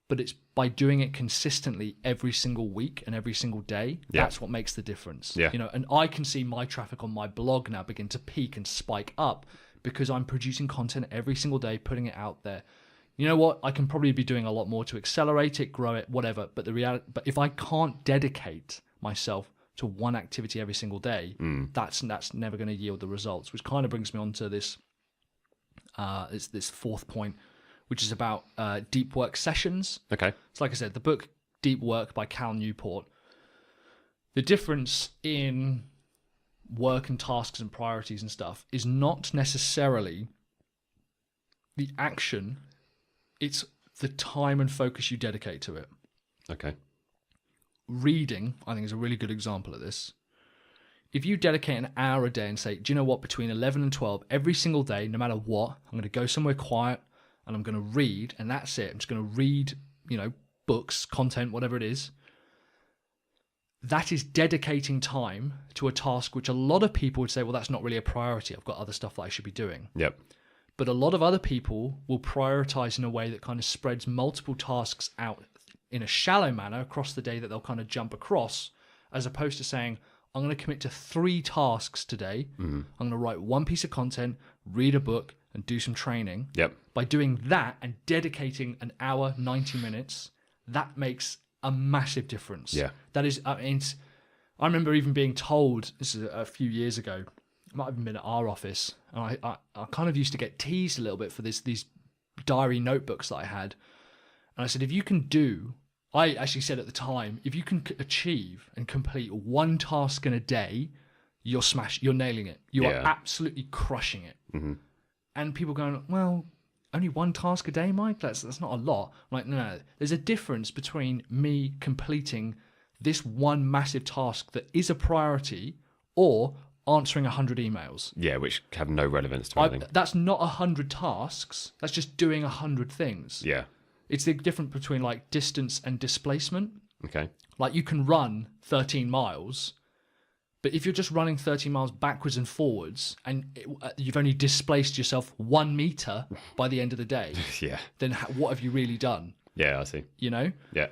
But it's by doing it consistently every single week and every single day, that's what makes the difference. You know, and I can see my traffic on my blog now begin to peak and spike up because I'm producing content every single day, putting it out there. You know what? I can probably be doing a lot more to accelerate it, grow it, whatever. But but if I can't dedicate myself to one activity every single day, that's never going to yield the results. Which kind of brings me on to this fourth point, which is about deep work sessions. Okay. So like I said, the book Deep Work by Newport. The difference in work and tasks and priorities and stuff is not necessarily the action, it's the time and focus you dedicate to it. Okay. Reading, I think, is a really good example of this. If you dedicate an hour a day and say, do you know what, between 11 and 12, every single day, no matter what, I'm going to go somewhere quiet and I'm going to read, and that's it. I'm just going to read, books, content, whatever it is. That is dedicating time to a task which a lot of people would say, well, that's not really a priority. I've got other stuff that I should be doing. Yep. But a lot of other people will prioritize in a way that kind of spreads multiple tasks out in a shallow manner across the day that they'll kind of jump across, as opposed to saying, I'm going to commit to 3 tasks today. I'm going to write 1 piece of content, read a book, and do some training. Yep. By doing that and dedicating an hour, 90 minutes, that makes a massive difference. Yeah. That is, I remember even being told, this is a few years ago, it might have been at our office, and I kind of used to get teased a little bit for these diary notebooks that I had. And I said, I actually said at the time, if you can achieve and complete 1 task in a day, you're nailing it. You are absolutely crushing it. Mm-hmm. And people going, well, only 1 task a day, Mike? That's not a lot. I'm like, no. There's a difference between me completing this one massive task that is a priority or answering 100 emails. Yeah, which have no relevance to anything. That's not 100 tasks. That's just doing 100 things. Yeah. It's the difference between like distance and displacement. Okay. Like you can run 13 miles, but if you're just running 13 miles backwards and forwards and you've only displaced yourself 1 meter by the end of the day, yeah, then what have you really done? Yeah, I see. Yeah.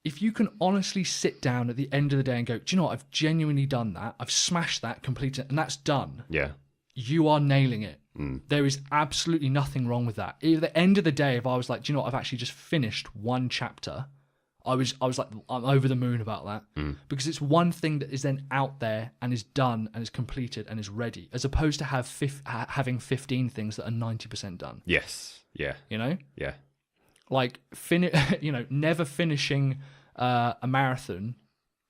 If you can honestly sit down at the end of the day and go, do you know what? I've genuinely done that. I've smashed that, completed it, and that's done. Yeah. You are nailing it. There is absolutely nothing wrong with that. At the end of the day, if I was like, do you know what? I've actually just finished 1 chapter. I was like, I'm over the moon about that because it's one thing that is then out there and is done and is completed and is ready, as opposed to having 15 things that are 90% done. Yes. Yeah. Yeah. Like never finishing a marathon,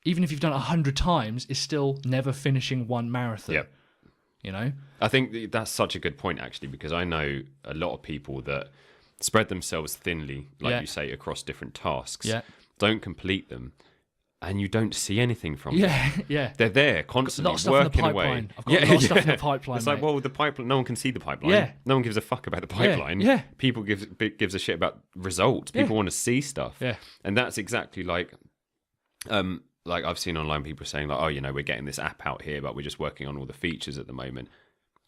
even if you've done it 100 times, is still never finishing 1 marathon. Yep. I think that's such a good point, actually, because I know a lot of people that spread themselves thinly, like you say, across different tasks, don't complete them, and you don't see anything from them. Yeah. They're there constantly working away. I've got a lot of stuff in the pipeline. It's like, well, the pipeline, no one can see the pipeline. Yeah. No one gives a fuck about the pipeline. Yeah. People gives a shit about results. People want to see stuff. Yeah. And that's exactly like I've seen online people saying like, oh, we're getting this app out here, but we're just working on all the features at the moment.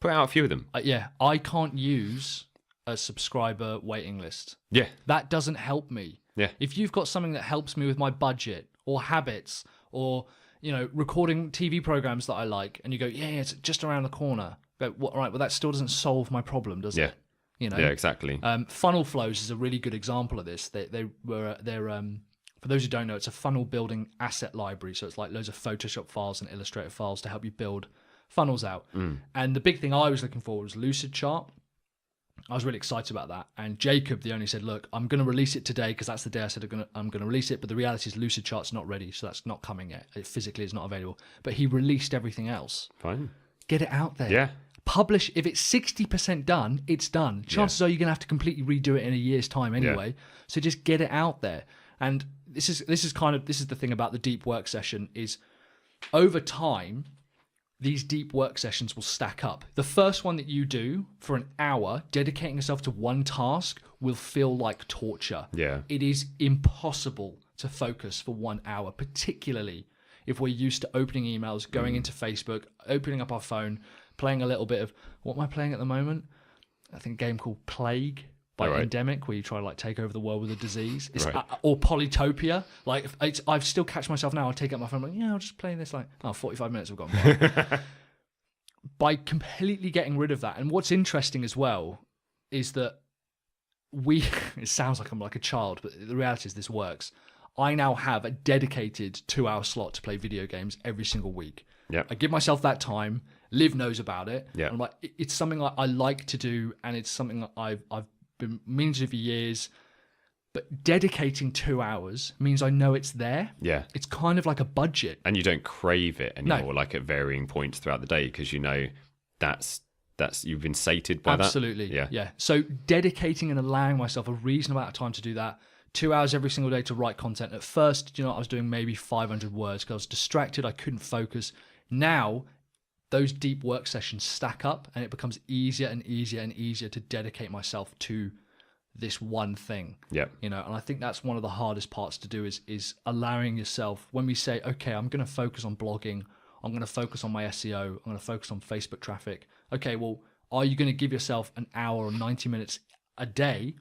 Put out a few of them. I can't use a subscriber waiting list. Yeah. That doesn't help me. Yeah. If you've got something that helps me with my budget or habits or, recording TV programs that I like, and you go, it's just around the corner. But all right, well, that still doesn't solve my problem, does it? Yeah, exactly. Funnel Flows is a really good example of this. They're for those who don't know, it's a funnel building asset library. So it's like loads of Photoshop files and Illustrator files to help you build funnels out. And the big thing I was looking for was Lucidchart. I was really excited about that. And Jacob, the owner, said, look, I'm going to release it today because that's the day I said I'm going to release it. But the reality is Lucidchart's not ready, so that's not coming yet. It physically is not available. But he released everything else. Fine. Get it out there. Yeah. Publish. If it's 60% done, it's done. Chances are you're going to have to completely redo it in a year's time anyway. Yeah. So just get it out there. And this is the thing about the deep work session is over time, these deep work sessions will stack up. The first one that you do for an hour, dedicating yourself to one task, will feel like torture. Yeah. It is impossible to focus for 1 hour, particularly if we're used to opening emails, going into Facebook, opening up our phone, playing a little bit of, what am I playing at the moment? I think a game called Plague by Endemic, where you try to like take over the world with a disease. Or Polytopia. Like I still catch myself now, I'll take out my phone, I'm like, I'll just play this 45 minutes have gone by. by completely getting rid of that, and what's interesting as well is that it sounds like I'm like a child, but the reality is this works. I now have a dedicated 2-hour slot to play video games every single week. Yep. I give myself that time. Liv knows about it. Yep. I'm like, it's something I like to do, and it's something that I've been meaning to do for years. But dedicating 2 hours means I know it's there. Yeah. It's kind of like a budget. And you don't crave it anymore, like at varying points throughout the day, because you know that's you've been sated by that. Absolutely. Yeah. So dedicating and allowing myself a reasonable amount of time to do that. 2 hours every single day to write content. At first, I was doing maybe 500 words because I was distracted. I couldn't focus. Now, those deep work sessions stack up, and it becomes easier and easier and easier to dedicate myself to this one thing. Yeah. And I think that's one of the hardest parts to do is allowing yourself, when we say, okay, I'm going to focus on blogging, I'm going to focus on my SEO, I'm going to focus on Facebook traffic. Okay, well, are you going to give yourself an hour or 90 minutes a day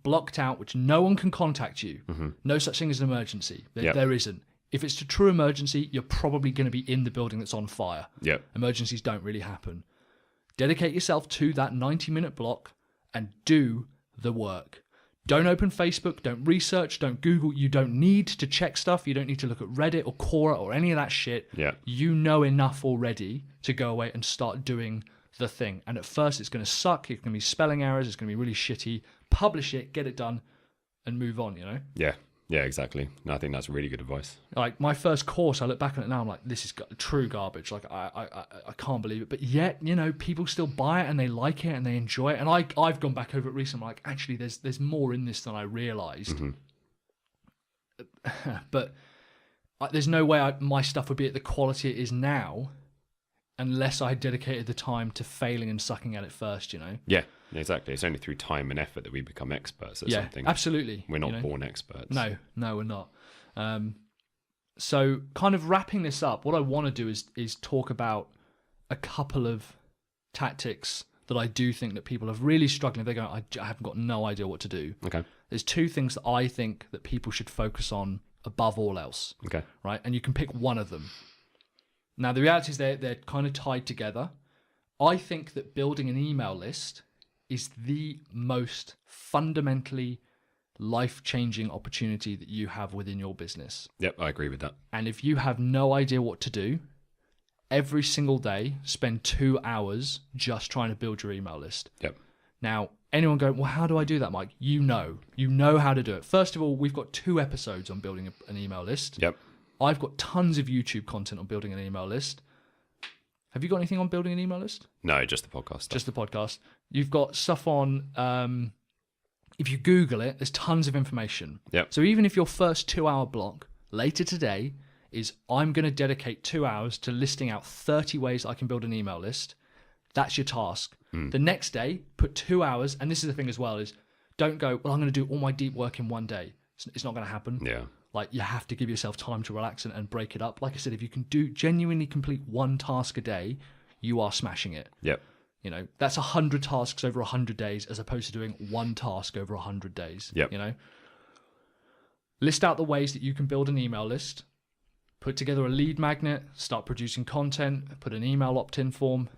blocked out, which no one can contact you? Mm-hmm. No such thing as an emergency. There isn't. If it's a true emergency, you're probably going to be in the building that's on fire. Yep. Emergencies don't really happen. Dedicate yourself to that 90-minute block and do the work. Don't open Facebook, don't research, don't Google. You don't need to check stuff. You don't need to look at Reddit or Quora or any of that shit. Yeah. You know enough already to go away and start doing the thing. And at first it's going to suck. It's going to be spelling errors. It's going to be really shitty. Publish it, get it done, and move on, Yeah, exactly. No, I think that's really good advice. Like my first course, I look back on it now, I'm like, this is true garbage. Like I can't believe it. But yet, people still buy it and they like it and they enjoy it. And I've gone back over it recently. I'm like, actually, there's more in this than I realized. Mm-hmm. But there's no way my stuff would be at the quality it is now unless I dedicated the time to failing and sucking at it first, Yeah, exactly. It's only through time and effort that we become experts at something. Yeah, absolutely. We're not born experts. No, we're not. So kind of wrapping this up, what I want to do is talk about a couple of tactics that I do think that people are really struggling. They're going, I haven't got no idea what to do. Okay. There's two things that I think that people should focus on above all else. Okay. Right? And you can pick one of them. Now, the reality is they're kind of tied together. I think that building an email list is the most fundamentally life-changing opportunity that you have within your business. Yep, I agree with that. And if you have no idea what to do, every single day, spend 2 hours just trying to build your email list. Yep. Now, anyone go, well, how do I do that, Mike? You know how to do it. First of all, we've got 2 episodes on building an email list. Yep. I've got tons of YouTube content on building an email list. Have you got anything on building an email list? No, just the podcast stuff. Just the podcast. You've got stuff on, if you Google it, there's tons of information. Yep. So even if your first 2 hour block later today is, I'm going to dedicate 2 hours to listing out 30 ways I can build an email list, that's your task. The next day, put 2 hours, and this is the thing as well, is don't go, well, I'm going to do all my deep work in one day. It's not going to happen. Yeah. Like, you have to give yourself time to relax and break it up. Like I said, if you can genuinely complete one task a day, you are smashing it. Yep. That's 100 tasks over 100 days as opposed to doing one task over 100 days. Yep. List out the ways that you can build an email list. Put together a lead magnet. Start producing content. Put an email opt-in form.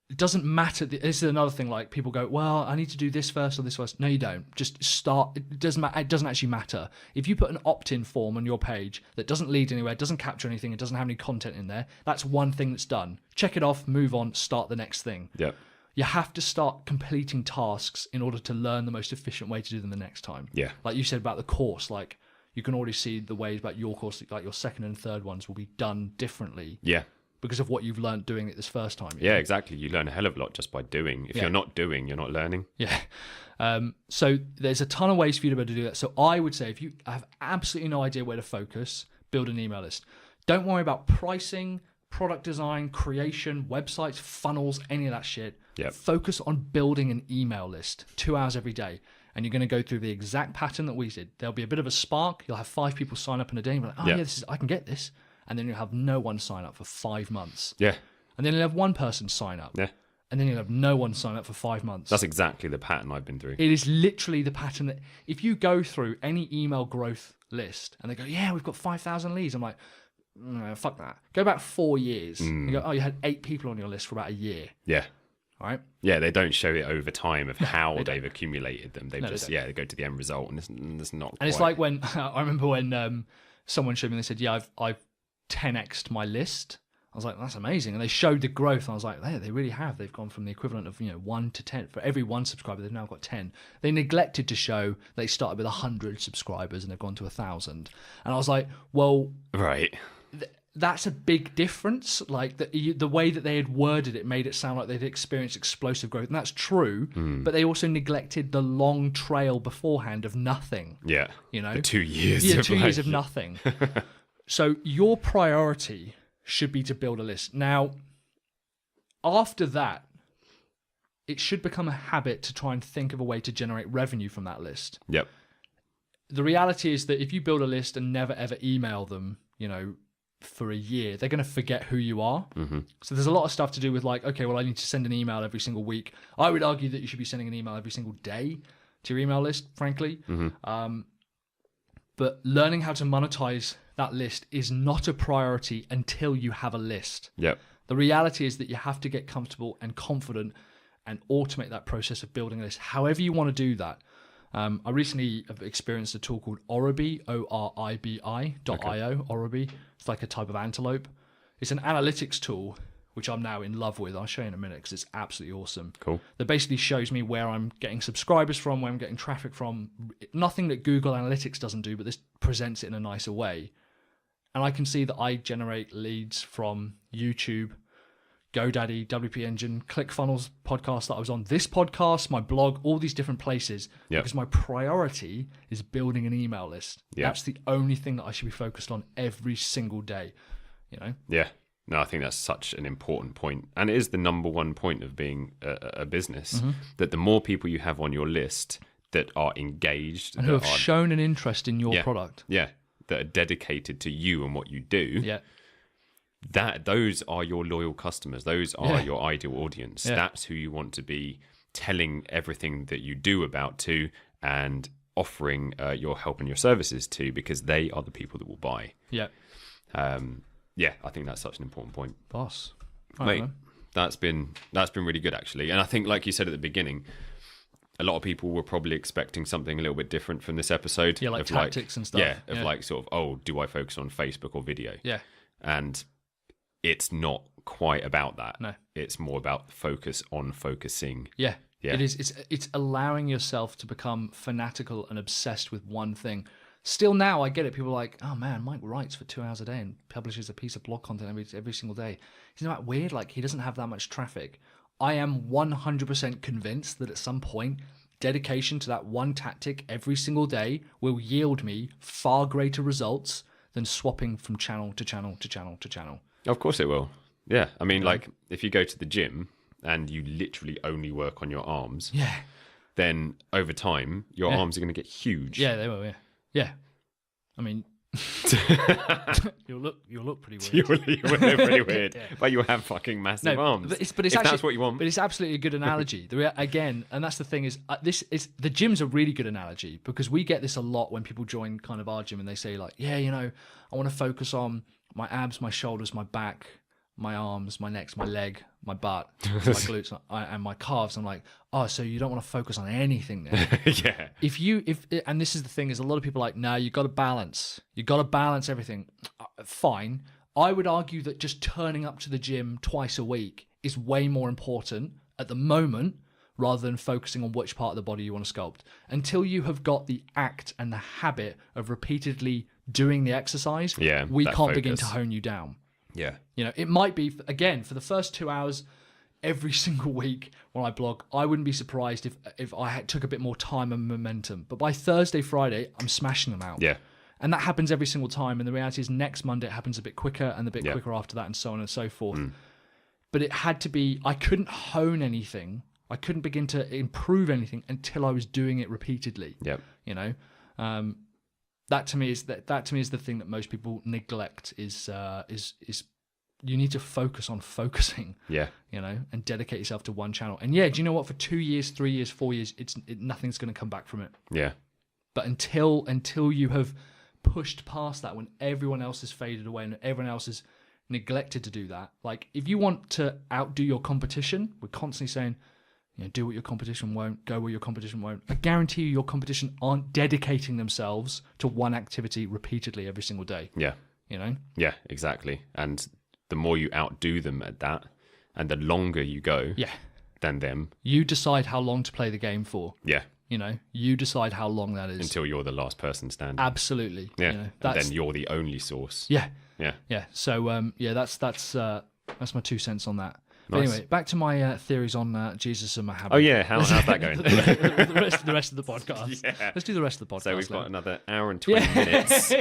It doesn't matter. This is another thing. Like, people go, well, I need to do this first or this first. No, you don't. Just start. It doesn't matter. It doesn't actually matter. If you put an opt-in form on your page that doesn't lead anywhere, doesn't capture anything, it doesn't have any content in there, that's one thing that's done. Check it off, move on, start the next thing. Yep. You have to start completing tasks in order to learn the most efficient way to do them the next time. Yeah. Like you said about the course, like you can already see the ways about your course, like your second and third ones will be done differently. Yeah. Because of what you've learned doing it this first time. Yeah, exactly. You learn a hell of a lot just by doing. If you're not doing, you're not learning. Yeah. So there's a ton of ways for you to be able to do that. So I would say if you have absolutely no idea where to focus, build an email list. Don't worry about pricing, product design, creation, websites, funnels, any of that shit. Yep. Focus on building an email list, 2 hours every day. And you're going to go through the exact pattern that we did. There'll be a bit of a spark. You'll have 5 people sign up in a day and be like, oh, yeah, I can get this. And then you'll have no one sign up for 5 months. Yeah. And then you'll have one person sign up. Yeah. And then you'll have no one sign up for 5 months. That's exactly the pattern I've been through. It is literally the pattern that if you go through any email growth list and they go, yeah, we've got 5,000 leads. I'm like, fuck that. Go back 4 years. You go, oh, you had 8 people on your list for about a year. Yeah. Right? Yeah, they don't show it over time of how they've accumulated them. They they go to the end result, and it's not. And it's like when I remember when someone showed me, they said, "Yeah, I've 10x'd my list." I was like, "That's amazing!" And they showed the growth, and I was like, "Yeah, they really have. They've gone from the equivalent of 1 to 10 for every 1 subscriber. They've now got 10." They neglected to show they started with 100 subscribers and they've gone to 1,000. And I was like, "Well, right." That's a big difference. Like the way that they had worded it made it sound like they'd experienced explosive growth, and that's true. But they also neglected the long trail beforehand of nothing. Yeah, the 2 years. Yeah, 2 years of nothing. So your priority should be to build a list. Now, after that, it should become a habit to try and think of a way to generate revenue from that list. Yep. The reality is that if you build a list and never ever email them, for a year, they're going to forget who you are. So there's a lot of stuff to do with like, okay, well, I need to send an email every single week. I would argue that you should be sending an email every single day to your email list, frankly. But learning how to monetize that list is not a priority until you have a list. Yep. The reality is that you have to get comfortable and confident and automate that process of building a list. However you want to do that. I recently have experienced a tool called Oribi, ORIBI.io, Oribi. It's like a type of antelope. It's an analytics tool, which I'm now in love with. I'll show you in a minute because it's absolutely awesome. Cool. That basically shows me where I'm getting subscribers from, where I'm getting traffic from. Nothing that Google Analytics doesn't do, but this presents it in a nicer way. And I can see that I generate leads from YouTube, GoDaddy, WP Engine, ClickFunnels podcast that I was on, this podcast, my blog, all these different places, because my priority is building an email list. That's the only thing that I should be focused on every single day, Yeah. No, I think that's such an important point. And it is the number one point of being a business, that the more people you have on your list that are engaged. And who have shown an interest in your product. Yeah. That are dedicated to you and what you do. Yeah. Those are your loyal customers. Those are your ideal audience. That's who you want to be telling everything that you do about to, and offering your help and your services to, because they are the people that will buy. Yeah. I think that's such an important point. Boss. Mate, that's been really good actually. And I think, like you said at the beginning, a lot of people were probably expecting something a little bit different from this episode. Yeah, like tactics and stuff. Like sort of, oh, do I focus on Facebook or video? Yeah. And it's not quite about that. No. It's more about focus on focusing. Yeah. It is. It's allowing yourself to become fanatical and obsessed with one thing. Still now, I get it. People are like, oh man, Mike writes for 2 hours a day and publishes a piece of blog content every single day. Isn't that weird? Like, he doesn't have that much traffic. I am 100% convinced that at some point, dedication to that one tactic every single day will yield me far greater results than swapping from channel to channel to channel to channel. Of course it will. Yeah. I mean, like, if you go to the gym and you literally only work on your arms, then over time, your arms are going to get huge. Yeah, they will, yeah. I mean, you'll look pretty weird. You will look pretty weird, but you have fucking massive arms. But it's actually, that's what you want. But it's absolutely a good analogy. Again, and that's the thing is, the gym's a really good analogy, because we get this a lot when people join kind of our gym and they say like, I want to focus on my abs, my shoulders, my back, my arms, my neck, my leg, my butt, my glutes, and my calves. I'm like, oh, so you don't want to focus on anything then? Yeah. And this is the thing, is a lot of people are like, no, you got to balance. You got to balance everything. Fine. I would argue that just turning up to the gym twice a week is way more important at the moment, rather than focusing on which part of the body you want to sculpt. Until you have got the act and the habit of repeatedly doing the exercise, we can't begin to hone you down. Yeah. It might be, again, for the first 2 hours every single week when I blog, I wouldn't be surprised if I took a bit more time and momentum. But by Thursday, Friday, I'm smashing them out. Yeah. And that happens every single time. And the reality is next Monday it happens a bit quicker, and a bit quicker after that, and so on and so forth. But it had to be, I couldn't hone anything. I couldn't begin to improve anything until I was doing it repeatedly. Yep. That to me is the thing that most people neglect is you need to focus on focusing. Yeah. And dedicate yourself to one channel. And do you know what? For 2 years, 3 years, 4 years, nothing's going to come back from it. Yeah. But until you have pushed past that, when everyone else has faded away and everyone else has neglected to do that. Like, if you want to outdo your competition, we're constantly saying, do what your competition won't, go where your competition won't. I guarantee you your competition aren't dedicating themselves to one activity repeatedly every single day. Yeah. Yeah, exactly. And the more you outdo them at that, and the longer you go than them. You decide how long to play the game for. Yeah. You decide how long that is. Until you're the last person standing. Absolutely. Yeah. And then you're the only source. Yeah. Yeah. Yeah. So, that's my 2 cents on that. But Nice. anyway, back to my theories on Jesus and Muhammad. Oh, yeah. How's that going? the rest of the podcast. Yeah. Let's do the rest of the podcast. So we've got another hour and 20 minutes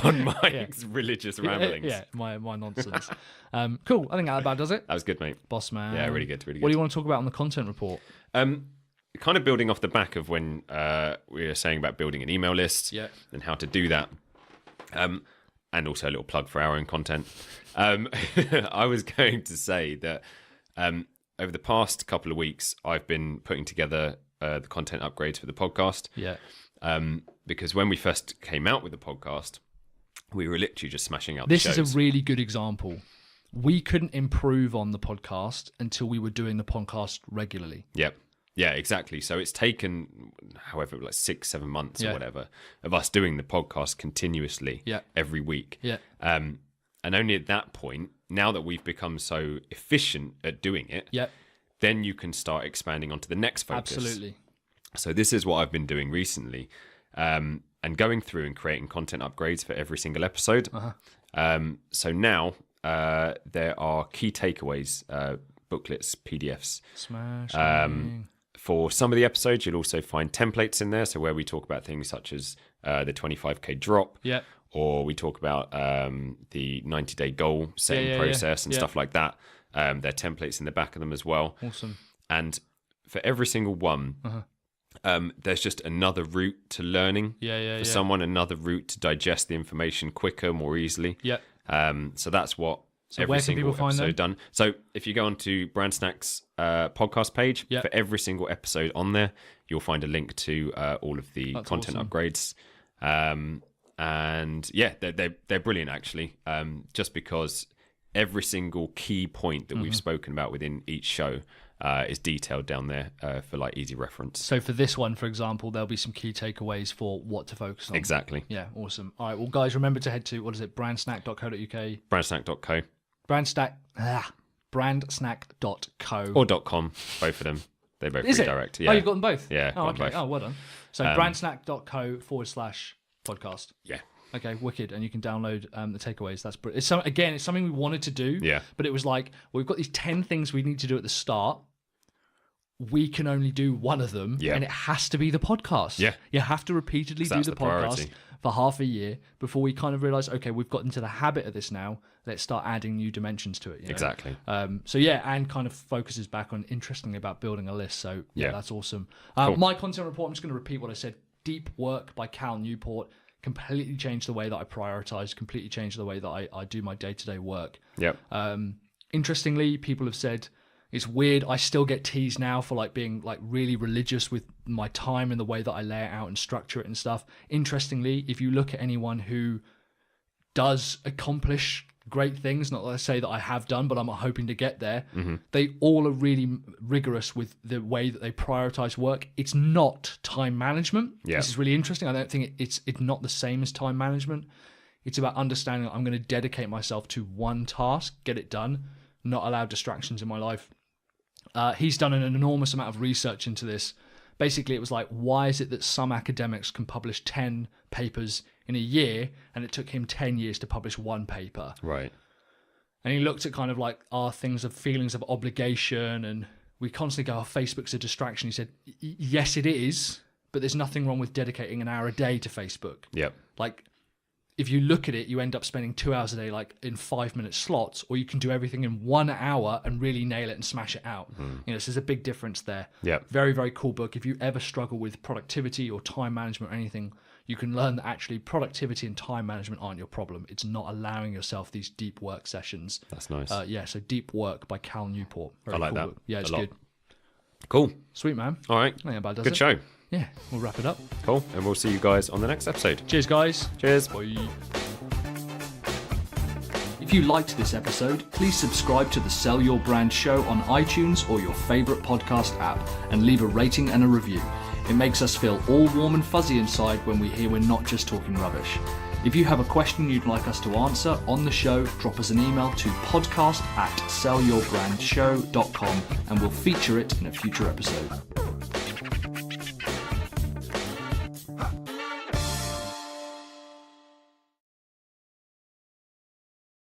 on Mike's religious ramblings. Yeah, my nonsense. Cool. I think that about does it. That was good, mate. Boss man. Yeah, really good. Really good. What do you want to talk about on the content report? Kind of building off the back of when we were saying about building an email list and how to do that. And also a little plug for our own content. I was going to say that over the past couple of weeks, I've been putting together the content upgrades for the podcast. Yeah. Because when we first came out with the podcast, we were literally just smashing out the shows. This is a really good example. We couldn't improve on the podcast until we were doing the podcast regularly. Yep. Yeah, exactly. So it's taken, however, like 6-7 months or whatever, of us doing the podcast continuously every week. Yeah. And only at that point, now that we've become so efficient at doing it, then you can start expanding onto the next focus. Absolutely. So this is what I've been doing recently, and going through and creating content upgrades for every single episode. So now there are key takeaways, booklets, PDFs. Smashing. For some of the episodes, you'll also find templates in there. So where we talk about things such as the 25k drop, or we talk about the 90-day goal setting process and stuff like that. There are templates in the back of them as well. Awesome. And for every single one, there's just another route to learning for someone, another route to digest the information quicker, more easily. So that's what every single episode done. So if you go onto Brand Snack's podcast page, for every single episode on there, you'll find a link to all of the content upgrades. And yeah, they're brilliant actually. Just because every single key point that we've spoken about within each show is detailed down there for like easy reference. So for this one, for example, there'll be some key takeaways for what to focus on. Exactly. Yeah, awesome. All right, well, guys, remember to head to, brandsnack.co.uk. Brandsnack.co. Brandsnack.co. Or .com, both of them. They both redirect. Yeah. Oh, you've got them both? Yeah, oh, okay. Both. Oh, well done. So brandsnack.co/podcast. Yeah. Okay, wicked. And you can download the takeaways. That's brilliant. It's something we wanted to do. Yeah. But it was like, we've got these 10 things we need to do at the start. We can only do one of them, and it has to be the podcast. Yeah. You have to repeatedly do the podcast for half a year before we kind of realize, okay, we've got into the habit of this now. Let's start adding new dimensions to it. Exactly. So yeah, and kind of focuses back on interestingly about building a list. So yeah, that's awesome. Cool. My content report, I'm just going to repeat what I said. Deep Work by Cal Newport completely changed the way that I prioritize, completely changed the way that I do my day-to-day work. Yep. Interestingly, people have said, it's weird, I still get teased now for like being like really religious with my time and the way that I lay it out and structure it and stuff. Interestingly, if you look at anyone who does accomplish great things, not that I say that I have done, but I'm hoping to get there, they all are really rigorous with the way that they prioritize work. It's not time management. This is really interesting. I don't think it's not the same as time management. It's about understanding that I'm going to dedicate myself to one task, get it done, not allow distractions in my life. He's done an enormous amount of research into this. Basically, it was like, why is it that some academics can publish 10 papers in a year and it took him 10 years to publish one paper? Right. And he looked at kind of like our things of feelings of obligation, and we constantly go, oh, Facebook's a distraction. He said, yes, it is, but there's nothing wrong with dedicating an hour a day to Facebook. Yep. Like, if you look at it, you end up spending 2 hours a day, like in 5-minute slots, or you can do everything in 1 hour and really nail it and smash it out. So there's a big difference there. Yeah. Very, very cool book. If you ever struggle with productivity or time management or anything, you can learn that actually productivity and time management aren't your problem. It's not allowing yourself these deep work sessions. That's nice. So Deep Work by Cal Newport. Very I like cool that. book. Yeah, it's good. good. Cool. Sweet, man. All right. I think about does good it. show. yeah, we'll wrap it up. Cool. And we'll see you guys on the next episode. Cheers, guys. Cheers. Bye. If you liked this episode, please subscribe to the Sell Your Brand Show on iTunes or your favourite podcast app and leave a rating and a review. It makes us feel all warm and fuzzy inside when we hear we're not just talking rubbish. If you have a question you'd like us to answer on the show, drop us an email to podcast@sellyourbrandshow.com and we'll feature it in a future episode.